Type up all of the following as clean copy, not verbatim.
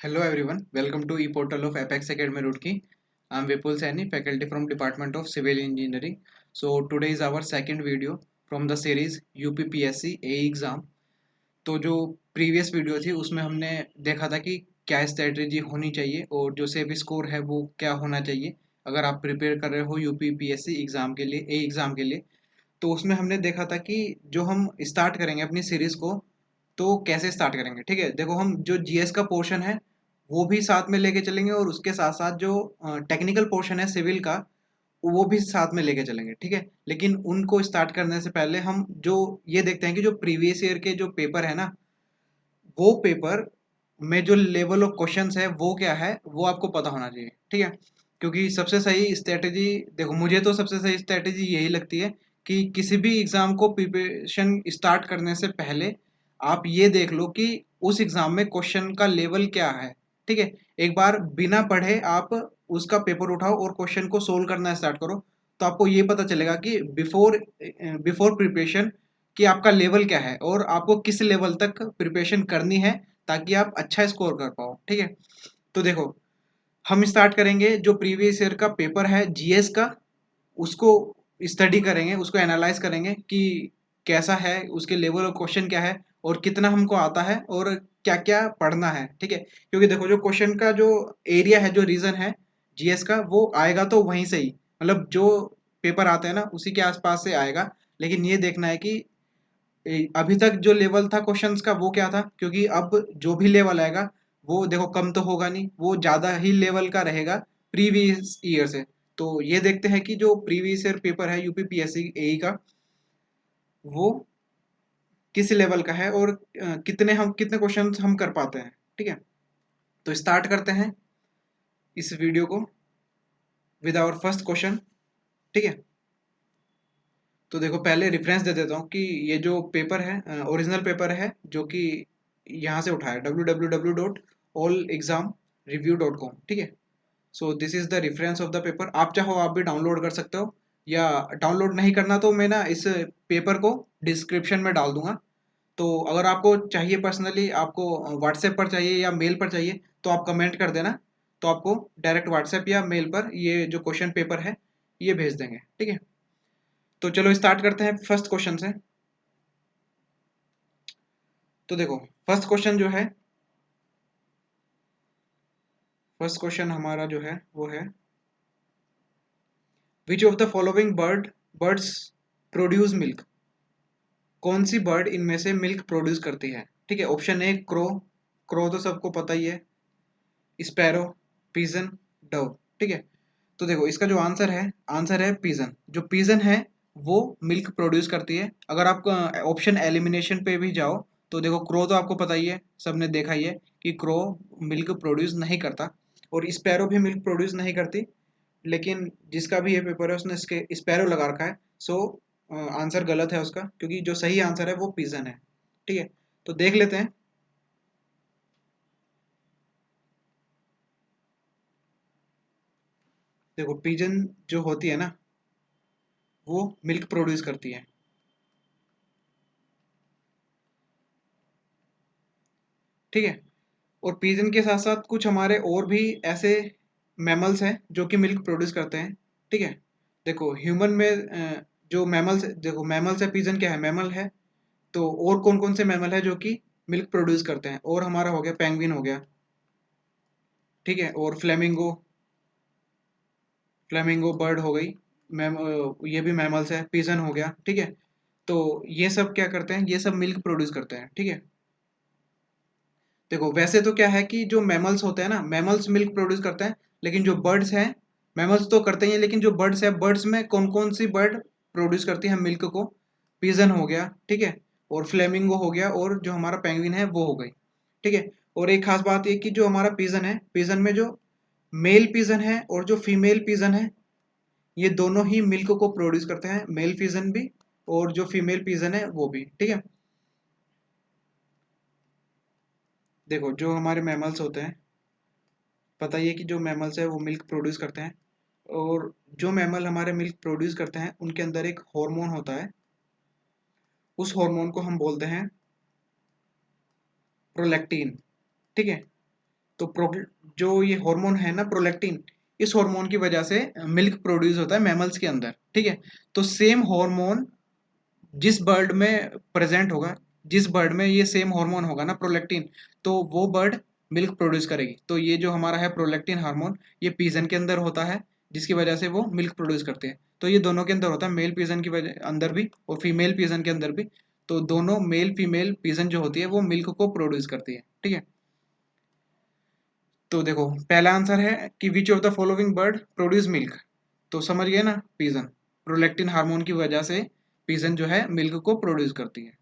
Hello everyone, welcome to ePortal of Apex Academy Roorkee. I'm Vipul Saini, faculty from Department of Civil Engineering. So today is our second video from the series UPPSC AE exam. तो जो previous video थी उसमें हमने देखा था कि क्या strategy होनी चाहिए और जो सेफ स्कोर है वो क्या होना चाहिए अगर आप प्रिपेयर कर रहे हो यूपीपीएससी एग्जाम के लिए ए एग्जाम के लिए। तो उसमें हमने देखा था कि जो हम स्टार्ट करेंगे अपनी सीरीज को तो कैसे स्टार्ट करेंगे। ठीक है, देखो हम जो जीएस का पोर्शन है वो भी साथ में लेके चलेंगे और उसके साथ साथ जो टेक्निकल पोर्शन है सिविल का वो भी साथ में लेके चलेंगे। ठीक है, लेकिन उनको स्टार्ट करने से पहले हम जो ये देखते हैं कि जो प्रीवियस ईयर के जो पेपर है ना वो पेपर में जो लेवल ऑफ क्वेश्चंस है वो क्या है वो आपको पता होना चाहिए। ठीक है, क्योंकि सबसे सही स्ट्रेटेजी, देखो मुझे तो सबसे सही स्ट्रेटेजी यही लगती है कि किसी भी एग्जाम को प्रिपरेशन स्टार्ट करने से पहले आप ये देख लो कि उस एग्जाम में क्वेश्चन का लेवल क्या है। ठीक है, एक बार बिना पढ़े आप उसका पेपर उठाओ और क्वेश्चन को सोल्व करना स्टार्ट करो तो आपको ये पता चलेगा कि बिफोर बिफोर प्रिपरेशन कि आपका लेवल क्या है और आपको किस लेवल तक प्रिपरेशन करनी है ताकि आप अच्छा स्कोर कर पाओ। ठीक है, तो देखो हम स्टार्ट करेंगे जो प्रीवियस ईयर का पेपर है जीएस का, उसको स्टडी करेंगे, उसको एनालाइज करेंगे कि कैसा है, उसके लेवल ऑफ क्वेश्चन क्या है और कितना हमको आता है और क्या क्या पढ़ना है। ठीक है, क्योंकि देखो जो क्वेश्चन का जो एरिया है, जो रीजन है जीएस का, वो आएगा तो वहीं से ही, मतलब जो पेपर आते हैं ना उसी के आसपास से आएगा। लेकिन ये देखना है कि अभी तक जो लेवल था क्वेश्चंस का वो क्या था, क्योंकि अब जो भी लेवल आएगा वो देखो कम तो होगा नहीं, वो ज़्यादा ही लेवल का रहेगा प्रीवियस ईयर से। तो ये देखते हैं कि जो प्रीवियस ईयर पेपर है यूपीपीएससी एई का वो किस लेवल का है और कितने क्वेश्चंस हम कर पाते हैं। ठीक है, तो स्टार्ट करते हैं इस वीडियो को विद आवर फर्स्ट क्वेश्चन। ठीक है, तो देखो पहले रेफरेंस दे देता हूँ कि ये जो पेपर है ओरिजिनल पेपर है जो कि यहाँ से उठाया www.allexamreview.com। ठीक है, so this is the reference of the paper. आप चाहो आप भी डाउनलोड कर सकते हो, या डाउनलोड नहीं करना तो मैं ना इस पेपर को डिस्क्रिप्शन में डाल दूंगा। तो अगर आपको चाहिए पर्सनली, आपको व्हाट्सएप पर चाहिए या मेल पर चाहिए तो आप कमेंट कर देना, तो आपको डायरेक्ट व्हाट्सएप या मेल पर ये जो क्वेश्चन पेपर है ये भेज देंगे। ठीक है, तो चलो स्टार्ट करते हैं फर्स्ट क्वेश्चन से। तो देखो फर्स्ट क्वेश्चन जो है, फर्स्ट क्वेश्चन हमारा जो है वो है विच of the following birds produce milk. कौन सी बर्ड इनमें से मिल्क प्रोड्यूस करती है। ठीक है, ऑप्शन ए क्रो, क्रो तो सबको पता ही है, स्पैरो, पीजन, डव। ठीक है, तो देखो इसका जो आंसर है पीजन। जो पीजन है वो मिल्क प्रोड्यूस करती है। अगर आप ऑप्शन एलिमिनेशन पे भी जाओ तो देखो क्रो तो आपको पता ही है, सबने देखा ही है कि क्रो मिल्क प्रोड्यूस नहीं करता और स्पैरो भी मिल्क प्रोड्यूस नहीं करती। लेकिन जिसका भी ये पेपर है उसने इसके स्पैरो लगा रखा है, सो आंसर गलत है उसका, क्योंकि जो सही आंसर है वो पीजन है। ठीक है, तो देख लेते हैं। देखो पीजन जो होती है ना वो मिल्क प्रोड्यूस करती है। ठीक है, और पीजन के साथ साथ कुछ हमारे और भी ऐसे मैमल्स हैं जो कि मिल्क प्रोड्यूस करते हैं। ठीक है, देखो ह्यूमन में जो मैमल्स, देखो मैमल्स है, पीजन क्या है, मैमल है। तो और कौन कौन से मैमल है जो कि मिल्क प्रोड्यूस करते हैं, और हमारा हो गया पेंगुइन हो गया। ठीक है, और फ्लेमिंगो, फ्लेमिंगो बर्ड हो गई, मैम ये भी मैमल्स है, पिजन हो गया। ठीक है, तो ये सब क्या करते हैं, ये सब मिल्क प्रोड्यूस करते हैं। ठीक है, देखो वैसे तो क्या है कि जो मैमल्स होते हैं ना, मैमल्स मिल्क प्रोड्यूस करते हैं, लेकिन जो बर्ड्स हैं, मैमल्स तो करते ही हैं लेकिन जो बर्ड्स है, बर्ड्स में कौन कौन सी बर्ड प्रोड्यूस करती है मिल्क को, पिजन हो गया। ठीक है, और फ्लेमिंगो हो गया, और जो हमारा पेंगुइन है वो हो गई। ठीक है, और एक खास बात ये कि जो हमारा पिजन है, पिजन में जो मेल पिजन है और जो फीमेल पिजन है ये दोनों ही मिल्क को प्रोड्यूस करते हैं, मेल पिजन भी और जो फीमेल पिजन है वो भी। ठीक है, देखो जो हमारे मैमल्स होते हैं, पता ही है कि जो मैमल्स है वो मिल्क प्रोड्यूस करते हैं, और जो मैमल हमारे मिल्क प्रोड्यूस करते हैं उनके अंदर एक हार्मोन होता है, उस हार्मोन को हम बोलते हैं प्रोलैक्टिन। ठीक है, तो जो ये हार्मोन है ना प्रोलैक्टिन, इस हार्मोन की वजह से मिल्क प्रोड्यूस होता है मैमल्स के अंदर, ठीक है। तो सेम हार्मोन जिस बर्ड में प्रेजेंट होगा, जिस बर्ड में ये सेम हार्मोन होगा ना प्रोलैक्टिन, तो वो बर्ड मिल्क प्रोड्यूस करेगी। तो ये जो हमारा है प्रोलैक्टिन हार्मोन, ये पीजन के अंदर होता है, जिसकी वजह से वो मिल्क प्रोड्यूस करते हैं। तो ये दोनों के अंदर होता है, मेल पीजन की वजह अंदर भी और फीमेल पीजन के अंदर भी। तो दोनों मेल फीमेल पीजन जो होती है वो मिल्क को प्रोड्यूस करती है, ठीक है। तो देखो पहला आंसर है कि which of the following bird produce milk. तो समझ गए ना, पीजन, प्रोलैक्टिन हार्मोन की वजह से पीजन जो है मिल्क को प्रोड्यूस करती है।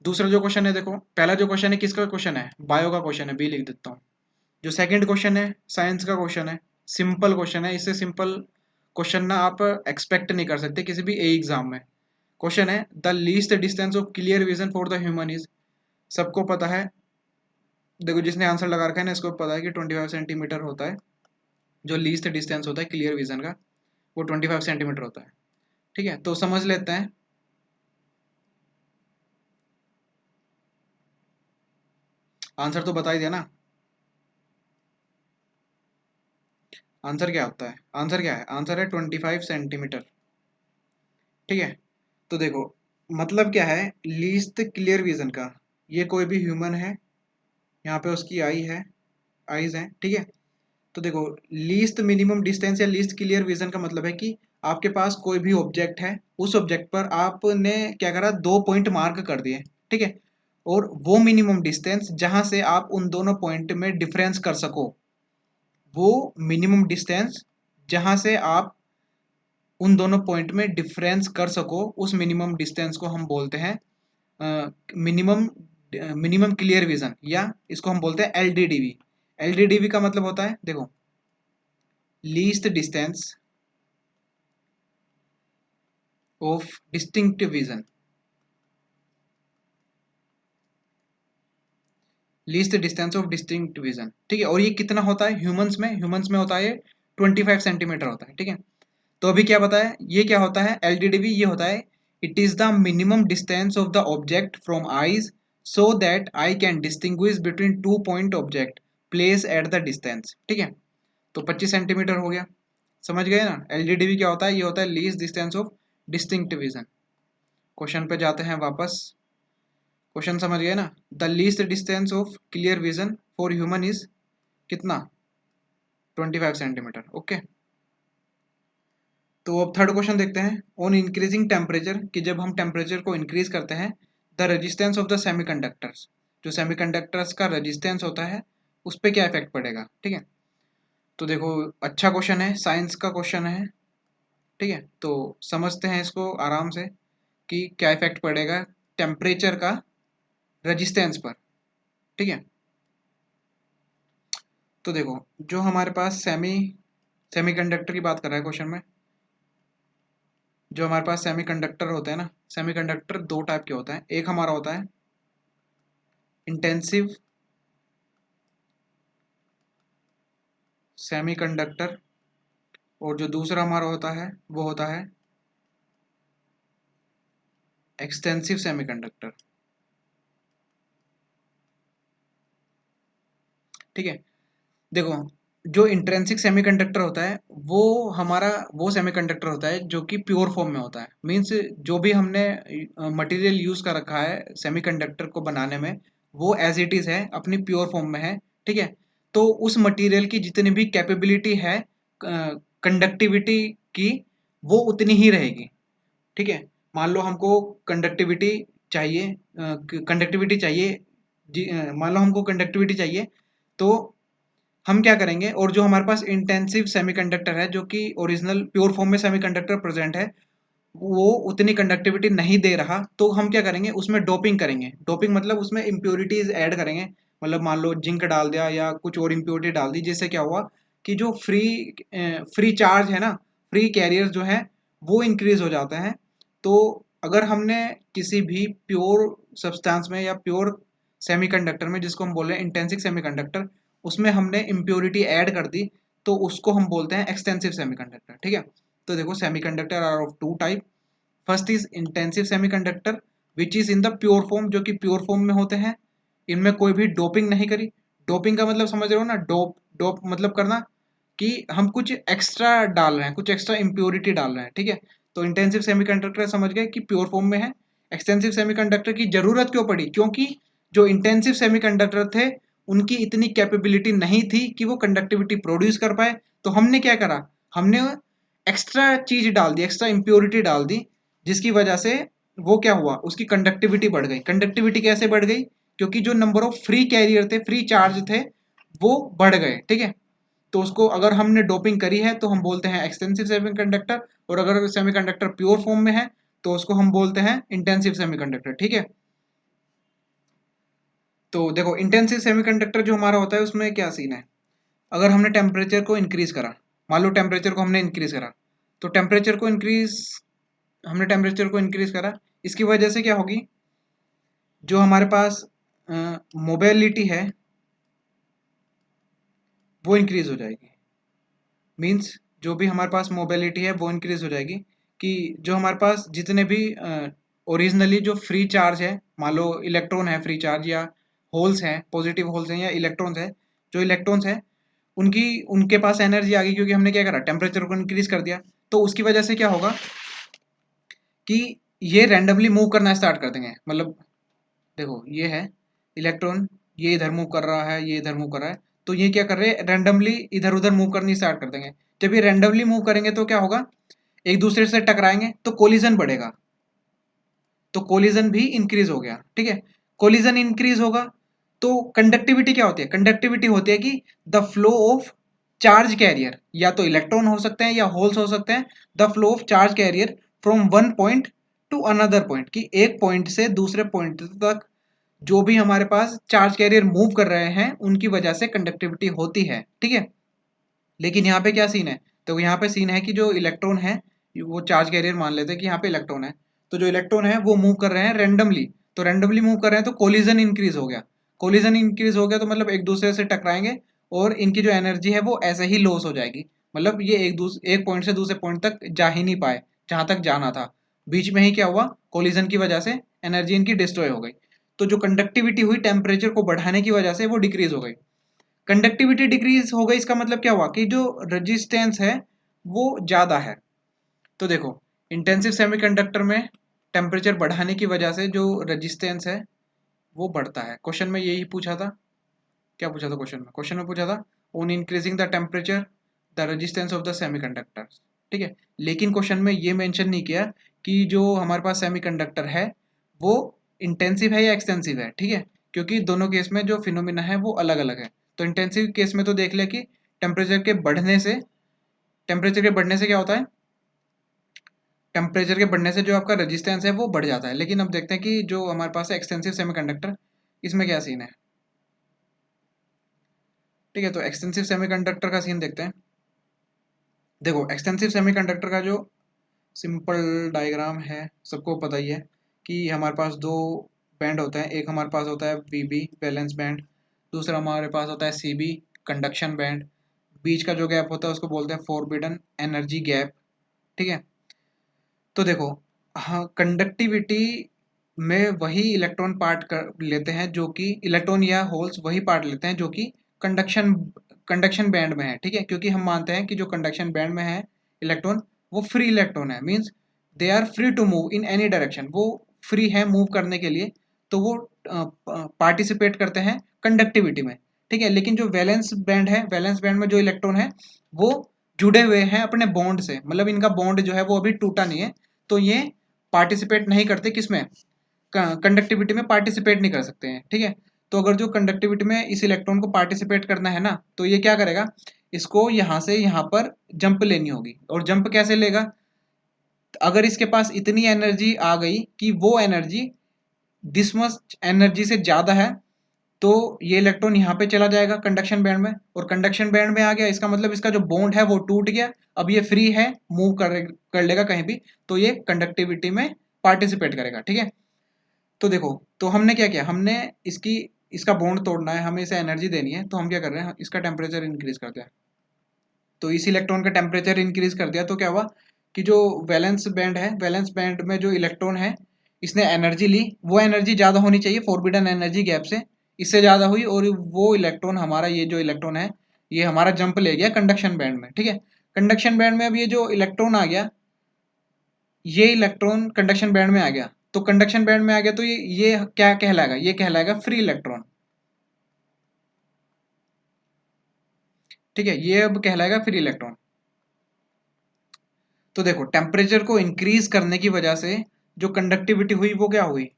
दूसरा जो क्वेश्चन है, देखो पहला जो क्वेश्चन है किसका क्वेश्चन है, बायो का क्वेश्चन है, बी लिख देता हूँ। जो सेकंड क्वेश्चन है साइंस का क्वेश्चन है, सिंपल क्वेश्चन है, इससे सिंपल क्वेश्चन ना आप एक्सपेक्ट नहीं कर सकते किसी भी ए एग्जाम में। क्वेश्चन है the least distance of clear vision for the human is. सबको पता है, देखो जिसने आंसर लगा रखा है ना इसको पता है कि 25 सेंटीमीटर होता है। जो लीस्ट डिस्टेंस होता है क्लियर विजन का वो 25 सेंटीमीटर होता है, ठीक है। तो समझ लेते हैं। आंसर तो बता ही दिया ना। आंसर क्या होता है, आंसर क्या है, आंसर है 25 सेंटीमीटर, ठीक है। तो देखो मतलब क्या है लीस्ट क्लियर विजन का, ये कोई भी ह्यूमन है, यहाँ पे उसकी आई है, आईज है, ठीक है। तो देखो लीस्ट मिनिमम डिस्टेंस या लीस्ट क्लियर विजन का मतलब है कि आपके पास कोई भी ऑब्जेक्ट है, उस ऑब्जेक्ट पर आपने क्या करा, 2 पॉइंट मार्क कर दिए, ठीक है। और वो मिनिमम डिस्टेंस जहां से आप उन दोनों पॉइंट में डिफरेंस कर सको, वो मिनिमम डिस्टेंस जहां से आप उन दोनों पॉइंट में डिफरेंस कर सको, उस मिनिमम डिस्टेंस को हम बोलते हैं मिनिमम मिनिमम क्लियर विजन, या इसको हम बोलते हैं एलडीडीवी। एलडीडीवी का मतलब होता है, देखो least distance of distinct vision, least distance of distinct vision, ठीक है। और ये कितना होता है ह्यूमंस में, ह्यूमंस में होता है 25 सेंटीमीटर होता है, ठीक है। तो अभी क्या बताया, ये क्या होता है एलडीडीवी, ये होता है it is the minimum distance of the object from eyes so that I can distinguish between two point object place at the distance, ठीक है। तो 25 सेंटीमीटर हो गया, समझ गए ना। एलडीडीवी क्या होता है, ये होता है least distance of distinct vision. Question पे जाते हैं वापस, क्वेश्चन समझ गए ना। The least distance of clear vision for human is कितना, 25 सेंटीमीटर, ओके। तो अब थर्ड क्वेश्चन देखते हैं। ऑन इंक्रीजिंग टेम्परेचर, कि जब हम टेम्परेचर को इंक्रीज करते हैं, the resistance of the semiconductors, जो सेमीकंडक्टर्स का रेजिस्टेंस होता है उस पर क्या इफेक्ट पड़ेगा, ठीक है। तो देखो अच्छा क्वेश्चन है, साइंस का क्वेश्चन है, ठीक है। तो समझते हैं इसको आराम से कि क्या इफेक्ट पड़ेगा टेम्परेचर का रेजिस्टेंस पर, ठीक है। तो देखो जो हमारे पास सेमीकंडक्टर की बात कर रहा है क्वेश्चन में, जो हमारे पास सेमीकंडक्टर होते हैं ना, सेमीकंडक्टर दो टाइप के होते हैं। एक हमारा होता है इंटेंसिव सेमीकंडक्टर, और जो दूसरा हमारा होता है वो होता है एक्सटेंसिव सेमीकंडक्टर, ठीक है। देखो जो इंट्रिंसिक सेमीकंडक्टर होता है वो हमारा वो सेमीकंडक्टर होता है जो कि प्योर फॉर्म में होता है। मींस जो भी हमने मटेरियल यूज कर रखा है सेमीकंडक्टर को बनाने में, वो एज इट इज है, अपनी प्योर फॉर्म में है, ठीक है। तो उस मटेरियल की जितनी भी कैपेबिलिटी है कंडक्टिविटी की, वो उतनी ही रहेगी, ठीक है। मान लो हमको कंडक्टिविटी चाहिए, मान लो हमको कंडक्टिविटी चाहिए, तो हम क्या करेंगे, और जो हमारे पास इंटेंसिव सेमीकंडक्टर है जो कि ओरिजिनल प्योर फॉर्म में सेमीकंडक्टर प्रेजेंट है, वो उतनी कंडक्टिविटी नहीं दे रहा, तो हम क्या करेंगे उसमें डोपिंग करेंगे। डोपिंग मतलब उसमें इम्प्योरिटीज ऐड करेंगे, मतलब मान लो जिंक डाल दिया या कुछ और इम्प्योरिटी डाल दी, जिससे क्या हुआ कि जो फ्री चार्ज है ना, फ्री कैरियर जो है वो इंक्रीज हो जाते हैं। तो अगर हमने किसी भी प्योर सब्सटेंस में या प्योर सेमीकंडक्टर में, जिसको हम बोल रहे हैं इंटेंसिव सेमीकंडक्टर, उसमें हमने इम्प्योरिटी ऐड कर दी, तो उसको हम बोलते हैं एक्सटेंसिव सेमीकंडक्टर, ठीक है। तो देखो semiconductor are of two type. First is intensive semiconductor which is in the pure form, जो कि प्योर फॉर्म में होते हैं, इनमें कोई भी डोपिंग नहीं करी। डोपिंग का मतलब समझ रहे हो ना, डोप डोप मतलब करना कि हम कुछ एक्स्ट्रा डाल रहे हैं, कुछ एक्स्ट्रा इम्प्योरिटी डाल रहे हैं, ठीक है। तो इंटेंसिव सेमीकंडक्टर समझ गए कि प्योर फॉर्म में है। एक्सटेंसिव सेमीकंडक्टर की जरूरत क्यों पड़ी, क्योंकि जो इंटेंसिव सेमीकंडक्टर थे उनकी इतनी कैपेबिलिटी नहीं थी कि वो कंडक्टिविटी प्रोड्यूस कर पाए। तो हमने क्या करा, हमने एक्स्ट्रा चीज डाल दी, एक्स्ट्रा इम्प्योरिटी डाल दी, जिसकी वजह से वो क्या हुआ, उसकी कंडक्टिविटी बढ़ गई। कंडक्टिविटी कैसे बढ़ गई, क्योंकि जो नंबर ऑफ फ्री कैरियर थे, फ्री चार्ज थे, वो बढ़ गए, ठीक है। तो उसको अगर हमने डोपिंग करी है तो हम बोलते हैं एक्सटेंसिव सेमीकंडक्टर, और अगर सेमीकंडक्टर प्योर फॉर्म में है तो उसको हम बोलते हैं इंटेंसिव सेमीकंडक्टर, ठीक है। तो देखो इंटेंसिव सेमीकंडक्टर जो हमारा होता है उसमें क्या सीन है, अगर हमने टेम्परेचर को इंक्रीज करा, मान लो टेम्परेचर को हमने इंक्रीज करा, तो टेम्परेचर को इंक्रीज करा, इसकी वजह से क्या होगी, जो हमारे पास मोबिलिटी है वो इंक्रीज हो जाएगी। मीन्स जो भी हमारे पास मोबिलिटी है वो इंक्रीज हो जाएगी, कि जो हमारे पास जितने भी ओरिजिनली जो फ्री चार्ज है, मान लो इलेक्ट्रॉन है फ्री चार्ज, या होल्स हैं, पॉजिटिव होल्स हैं या इलेक्ट्रॉन्स है, जो इलेक्ट्रॉन्स है उनकी उनके पास एनर्जी आ गई, क्योंकि हमने क्या करा, टेम्परेचर को इंक्रीज कर दिया। तो उसकी वजह से क्या होगा कि ये रैंडमली मूव करना स्टार्ट कर देंगे। मतलब देखो ये है इलेक्ट्रॉन, ये इधर मूव कर रहा है, ये इधर मूव कर रहा है, तो ये क्या कर रहे हैं, रैंडमली इधर उधर मूव करनी स्टार्ट कर देंगे। जब ये रैंडमली मूव करेंगे तो क्या होगा, एक दूसरे से टकराएंगे तो कोलिजन बढ़ेगा, तो कोलिजन भी इंक्रीज हो गया, ठीक है। कोलिजन इंक्रीज होगा तो कंडक्टिविटी क्या होती है, कंडक्टिविटी होती है कि the flow of charge carrier, या तो इलेक्ट्रॉन हो सकते हैं या होल्स हो सकते हैं, the flow of charge carrier from one point two another point, कि एक पॉइंट से दूसरे पॉइंट तक जो भी हमारे पास चार्ज कैरियर मूव कर रहे हैं उनकी वजह से कंडक्टिविटी होती है, ठीक है। लेकिन यहाँ पे क्या सीन है, तो यहाँ पे सीन है कि जो इलेक्ट्रॉन है, वो चार्ज कैरियर मान लेते हैं कि यहाँ पे इलेक्ट्रॉन है, तो जो इलेक्ट्रॉन है वो मूव कर रहे हैं रेंडमली, तो रेंडमली मूव कर रहे हैं तो कोलिजन इंक्रीज हो गया। कोलिजन इंक्रीज हो गया तो मतलब एक दूसरे से टकराएंगे और इनकी जो एनर्जी है वो ऐसे ही लॉस हो जाएगी। मतलब ये एक पॉइंट से दूसरे पॉइंट तक जा ही नहीं पाए जहां तक जाना था, बीच में ही क्या हुआ, कोलिजन की वजह से एनर्जी इनकी डिस्ट्रॉय हो गई। तो जो कंडक्टिविटी हुई टेम्परेचर को बढ़ाने की वजह से वो डिक्रीज हो गई। कंडक्टिविटी डिक्रीज हो गई, इसका मतलब क्या हुआ कि जो रेजिस्टेंस है वो ज़्यादा है। तो देखो इंटेंसिव सेमीकंडक्टर में टेम्परेचर बढ़ाने की वजह से जो रेजिस्टेंस है वो बढ़ता है। क्वेश्चन में यही पूछा था, क्या पूछा था क्वेश्चन में पूछा था on increasing the temperature the resistance of the semiconductor, ठीक है। लेकिन क्वेश्चन में ये मेंशन नहीं किया कि जो हमारे पास सेमीकंडक्टर है वो इंटेंसिव है या एक्सटेंसिव है, ठीक है, क्योंकि दोनों केस में जो फिनोमिना है वो अलग अलग है। तो इंटेंसिव केस में तो देख लिया कि टेम्परेचर के बढ़ने से टेम्परेचर के बढ़ने से क्या होता है, टेम्परेचर के बढ़ने से जो आपका रेजिस्टेंस है वो बढ़ जाता है। लेकिन अब देखते हैं कि जो हमारे पास है एक्सटेंसिव सेमीकंडक्टर, इसमें क्या सीन है, ठीक है। तो एक्सटेंसिव सेमीकंडक्टर का सीन देखते हैं। देखो एक्सटेंसिव सेमीकंडक्टर का जो सिंपल डायग्राम है सबको पता ही है कि हमारे पास दो बैंड होते हैं, एक हमारे पास होता है वीबी वैलेंस बैंड, दूसरा हमारे पास होता है सीबी कंडक्शन बैंड। बीच का जो गैप होता है उसको बोलते हैं फॉरबिडन एनर्जी गैप, ठीक है। तो देखो हाँ, कंडक्टिविटी में वही इलेक्ट्रॉन पार्ट कर लेते हैं जो कि इलेक्ट्रॉन या होल्स वही पार्ट लेते हैं जो कि कंडक्शन कंडक्शन बैंड में है, ठीक है। क्योंकि हम मानते हैं कि जो कंडक्शन बैंड में है इलेक्ट्रॉन वो फ्री इलेक्ट्रॉन है, means they are free to move in any direction, वो फ्री है मूव करने के लिए, तो वो पार्टिसिपेट करते हैं कंडक्टिविटी में, ठीक है। लेकिन जो वैलेंस बैंड है, वैलेंस बैंड में जो इलेक्ट्रॉन है वो जुड़े हुए हैं अपने बॉन्ड से, मतलब इनका बॉन्ड जो है वो अभी टूटा नहीं है, तो ये पार्टिसिपेट नहीं करते किसमें, कंडक्टिविटी में पार्टिसिपेट नहीं कर सकते हैं, ठीक है। तो अगर जो कंडक्टिविटी में इस इलेक्ट्रॉन को पार्टिसिपेट करना है ना, तो ये क्या करेगा, इसको यहाँ से यहाँ पर जंप लेनी होगी। और जंप कैसे लेगा, अगर इसके पास इतनी एनर्जी आ गई कि वो एनर्जी दिस मच एनर्जी से ज़्यादा है, तो ये इलेक्ट्रॉन यहाँ पे चला जाएगा कंडक्शन बैंड में, और कंडक्शन बैंड में आ गया, इसका मतलब इसका जो बॉन्ड है वो टूट गया, अब ये फ्री है, मूव कर लेगा कहीं भी, तो ये कंडक्टिविटी में पार्टिसिपेट करेगा, ठीक है। तो देखो, तो हमने क्या किया, हमने इसका बॉन्ड तोड़ना है, हमें इसे एनर्जी देनी है, तो हम क्या कर रहे हैं, इसका टेम्परेचर इंक्रीज करते हैं। तो इस इलेक्ट्रॉन का टेम्परेचर इंक्रीज कर दिया तो क्या हुआ कि जो वैलेंस बैंड है, वैलेंस बैंड में जो इलेक्ट्रॉन है इसने एनर्जी ली, वो एनर्जी ज़्यादा होनी चाहिए फॉरबिडन एनर्जी गैप से, इससे ज़्यादा हुई और वो इलेक्ट्रॉन हमारा, ये जो इलेक्ट्रॉन है ये हमारा जंप ले गया कंडक्शन बैंड में, ठीक है। कंडक्शन बैंड में अब ये जो इलेक्ट्रॉन आ गया, ये इलेक्ट्रॉन कंडक्शन बैंड में आ गया, तो कंडक्शन बैंड में आ गया तो ये क्या कहलाएगा, ये कहलाएगा फ्री इलेक्ट्रॉन, ठीक है। ये अब कहलाएगा फ्री इलेक्ट्रॉन। तो देखो टेम्परेचर को इंक्रीज करने की वजह से जो कंडक्टिविटी हुई वो क्या हुई,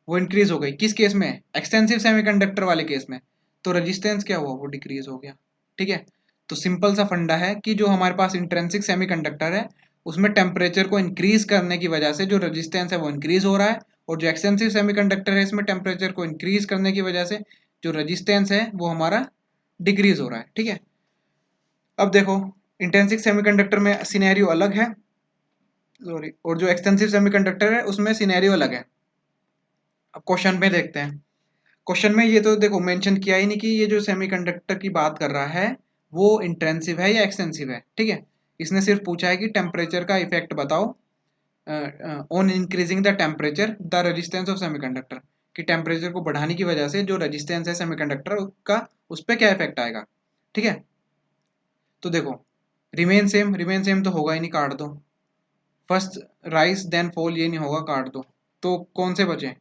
वो इंक्रीज हो गई। किस केस में, एक्सटेंसिव सेमीकंडक्टर वाले केस में। तो रेजिस्टेंस क्या हुआ, वो डिक्रीज हो गया, ठीक है। तो सिंपल सा फंडा है कि जो हमारे पास इंट्रिंसिक सेमीकंडक्टर है उसमें टेम्परेचर को इंक्रीज करने की वजह से जो रेजिस्टेंस है वो इंक्रीज हो रहा है, और जो एक्सटेंसिव सेमीकंडक्टर है इसमें टेम्परेचर को इंक्रीज करने की वजह से जो रेजिस्टेंस है वो हमारा डिक्रीज हो रहा है, ठीक है। अब देखो इंट्रिंसिक सेमीकंडक्टर में सिनेरियो अलग है, सॉरी, और जो एक्सटेंसिव सेमीकंडक्टर है उसमें सिनेरियो अलग है। अब क्वेश्चन में देखते हैं। क्वेश्चन में ये तो देखो मेंशन किया ही नहीं कि ये जो सेमीकंडक्टर की बात कर रहा है वो इंटेंसिव है या एक्सटेंसिव है, ठीक है। इसने सिर्फ पूछा है कि टेम्परेचर का इफेक्ट बताओ on increasing the temperature the resistance of semiconductor, कि टेम्परेचर को बढ़ाने की वजह से जो रेजिस्टेंस है सेमीकंडक्टर का उस पर क्या इफेक्ट आएगा, ठीक है। तो देखो रिमेन सेम तो होगा ही नहीं, काट दो। फर्स्ट राइज देन फॉल, ये नहीं होगा, काट दो। तो कौन से बचे,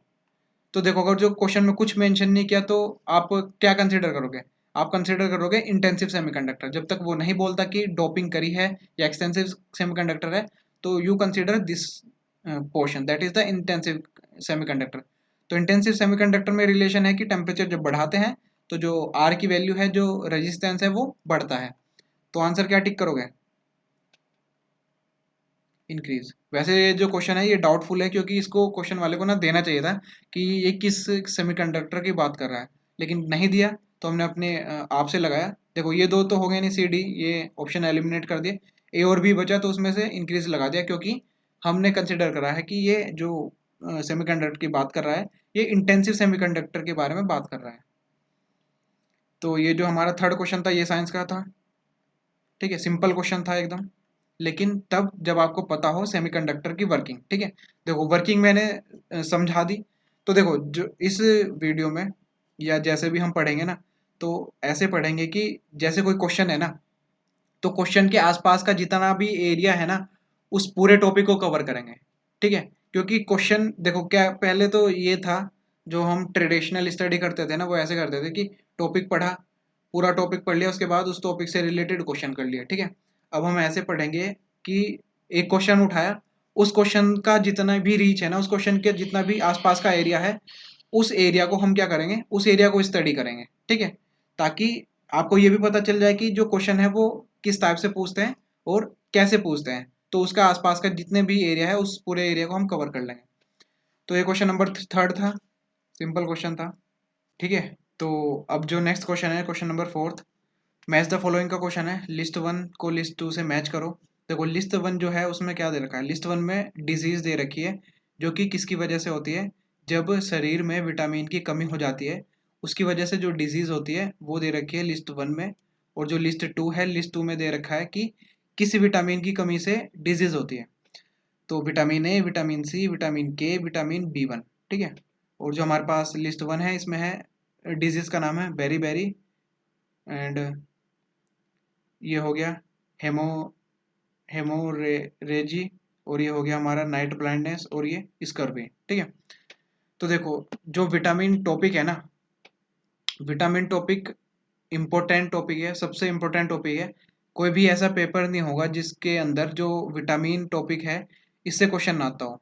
तो देखो अगर जो क्वेश्चन में कुछ मेंशन नहीं किया तो आप क्या कंसीडर करोगे, आप कंसीडर करोगे इंटेंसिव सेमीकंडक्टर। जब तक वो नहीं बोलता कि डोपिंग करी है या एक्सटेंसिव सेमीकंडक्टर है, तो you consider this portion that is the intensive semiconductor. तो इंटेंसिव सेमीकंडक्टर में रिलेशन है कि टेम्परेचर जब बढ़ाते हैं तो जो आर की वैल्यू है, जो रेजिस्टेंस है वो बढ़ता है। तो आंसर क्या टिक करोगे, इंक्रीज। वैसे ये जो क्वेश्चन है ये डाउटफुल है, क्योंकि इसको क्वेश्चन वाले को ना देना चाहिए था कि ये किस सेमीकंडक्टर की बात कर रहा है, लेकिन नहीं दिया तो हमने अपने आप से लगाया। देखो ये दो तो हो गए नहीं, सी डी ये ऑप्शन एलिमिनेट कर दिए, ए और बी बचा तो उसमें से इंक्रीज लगा दिया, क्योंकि हमने कंसिडर करा है कि ये जो सेमीकंडक्टर की बात कर रहा है ये इंटेंसिव सेमीकंडक्टर के बारे में बात कर रहा है। तो ये जो हमारा थर्ड क्वेश्चन था ये साइंस का था, ठीक है, सिंपल क्वेश्चन था एकदम, लेकिन तब जब आपको पता हो सेमीकंडक्टर की वर्किंग, ठीक है। देखो वर्किंग मैंने समझा दी। तो देखो जो इस वीडियो में या जैसे भी हम पढ़ेंगे ना, तो ऐसे पढ़ेंगे कि जैसे कोई क्वेश्चन है ना, तो क्वेश्चन के आसपास का जितना भी एरिया है ना उस पूरे टॉपिक को कवर करेंगे, ठीक है। क्योंकि क्वेश्चन देखो क्या, पहले तो ये था जो हम ट्रेडिशनल स्टडी करते थे ना, वो ऐसे करते थे कि टॉपिक पढ़ा, पूरा टॉपिक पढ़ लिया, उसके बाद उस टॉपिक से रिलेटेड क्वेश्चन कर लिया, ठीक है। अब हम ऐसे पढ़ेंगे कि एक क्वेश्चन उठाया, उस क्वेश्चन का जितना भी रीच है ना, उस क्वेश्चन के जितना भी आसपास का एरिया है, उस एरिया को हम क्या करेंगे, उस एरिया को स्टडी करेंगे, ठीक है। ताकि आपको ये भी पता चल जाए कि जो क्वेश्चन है वो किस टाइप से पूछते हैं और कैसे पूछते हैं, तो उसका आसपास का जितने भी एरिया है उस पूरे एरिया को हम कवर कर लेंगे। तो ये क्वेश्चन नंबर थर्ड था, सिंपल क्वेश्चन था, ठीक है। तो अब जो नेक्स्ट क्वेश्चन है, question number fourth, match the following का क्वेश्चन है। लिस्ट वन को लिस्ट टू से मैच करो। देखो लिस्ट वन जो है उसमें क्या दे रखा है, लिस्ट वन में डिजीज दे रखी है जो कि किसकी वजह से होती है, जब शरीर में विटामिन की कमी हो जाती है उसकी वजह से जो डिजीज होती है वो दे रखी है लिस्ट वन में। और जो लिस्ट टू है, लिस्ट टू में दे रखा है कि किस विटामिन की कमी से डिजीज होती है। तो vitamin A, vitamin C, vitamin K, vitamin B one, ठीक है। और जो हमारे पास लिस्ट वन है इसमें है डिजीज का नाम है बेरी बेरी, एंड ये हो गया हेमो हेमोरेजी, और ये हो गया हमारा नाइट ब्लाइंडनेस, और ये स्कर्वी, ठीक है। तो देखो जो विटामिन टॉपिक है ना, विटामिन टॉपिक इम्पोर्टेंट टॉपिक है, सबसे इम्पोर्टेंट टॉपिक है। कोई भी ऐसा पेपर नहीं होगा जिसके अंदर जो विटामिन टॉपिक है इससे क्वेश्चन ना आता हो।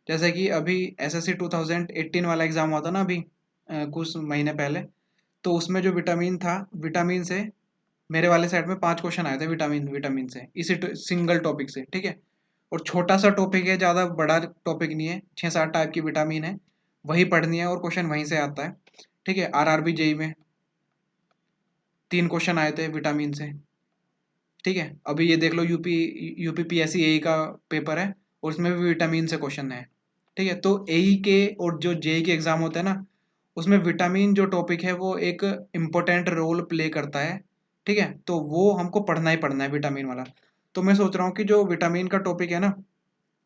जैसे कि अभी एसएससी 2018 वाला एग्जाम हुआ था ना अभी कुछ महीने पहले, तो उसमें जो विटामिन था, विटामिन से मेरे वाले सेट में 5 क्वेश्चन आए थे विटामिन विटामिन से, इसी सिंगल टॉपिक से, ठीक है। और छोटा सा टॉपिक है, ज़्यादा बड़ा टॉपिक नहीं है, 6-7 टाइप की विटामिन है, वही पढ़नी है और क्वेश्चन वहीं से आता है, ठीक है। आरआरबी जेई में 3 क्वेश्चन आए थे विटामिन से, ठीक है। अभी ये देख लो यूपीपीएससी एई का पेपर है और उसमें भी विटामिन से क्वेश्चन है, ठीक है। तो एई के और जो जेई के एग्जाम होते हैं ना, उसमें विटामिन जो टॉपिक है वो एक इम्पोर्टेंट रोल प्ले करता है, ठीक है। तो वो हमको पढ़ना ही पढ़ना है विटामिन वाला। तो मैं सोच रहा हूँ कि जो विटामिन का टॉपिक है ना,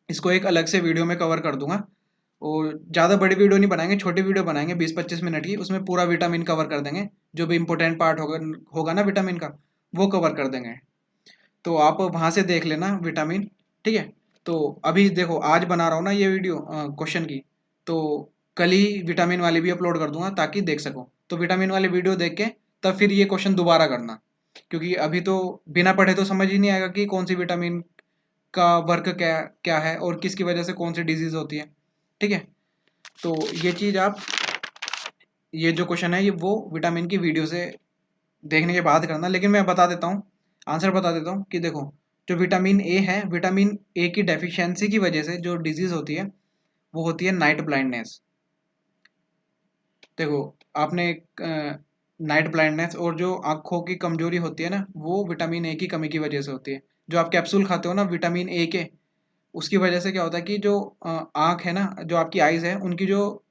इसको एक अलग से वीडियो में कवर कर दूंगा, और ज़्यादा बड़ी वीडियो नहीं बनाएंगे, छोटी वीडियो बनाएंगे 20-25 मिनट की, उसमें पूरा विटामिन कवर कर देंगे, जो भी इंपॉर्टेंट पार्ट होगा होगा ना विटामिन का, वो कवर कर देंगे। तो आप वहाँ से देख लेना विटामिन, ठीक है। तो अभी देखो आज बना रहा हूँ ना ये वीडियो क्वेश्चन की, तो कल ही विटामिन वाली भी अपलोड कर दूंगा ताकि देख सको। तो विटामिन वाली वीडियो देख के तब फिर ये क्वेश्चन दोबारा करना, क्योंकि अभी तो बिना पढ़े तो समझ ही नहीं आएगा कि कौन सी विटामिन का वर्क क्या क्या है और किसकी वजह से कौन सी डिजीज होती है, ठीक है। तो ये चीज़ आप, ये जो क्वेश्चन है ये वो विटामिन की वीडियो से देखने के बाद करना। लेकिन मैं बता देता हूँ, आंसर बता देता हूँ कि देखो, जो विटामिन ए है, विटामिन ए की डेफिशिएंसी की वजह से जो डिजीज होती है वो होती है नाइट ब्लाइंडनेस। देखो, आपने नाइट ब्लाइंडनेस और जो आंखों की कमजोरी होती है ना, वो विटामिन ए की कमी की वजह से होती है। जो आप कैप्सूल खाते हो ना विटामिन ए के, उसकी वजह से क्या होता है कि जो आँख है ना, जो आपकी आइज़ है, उनकी जो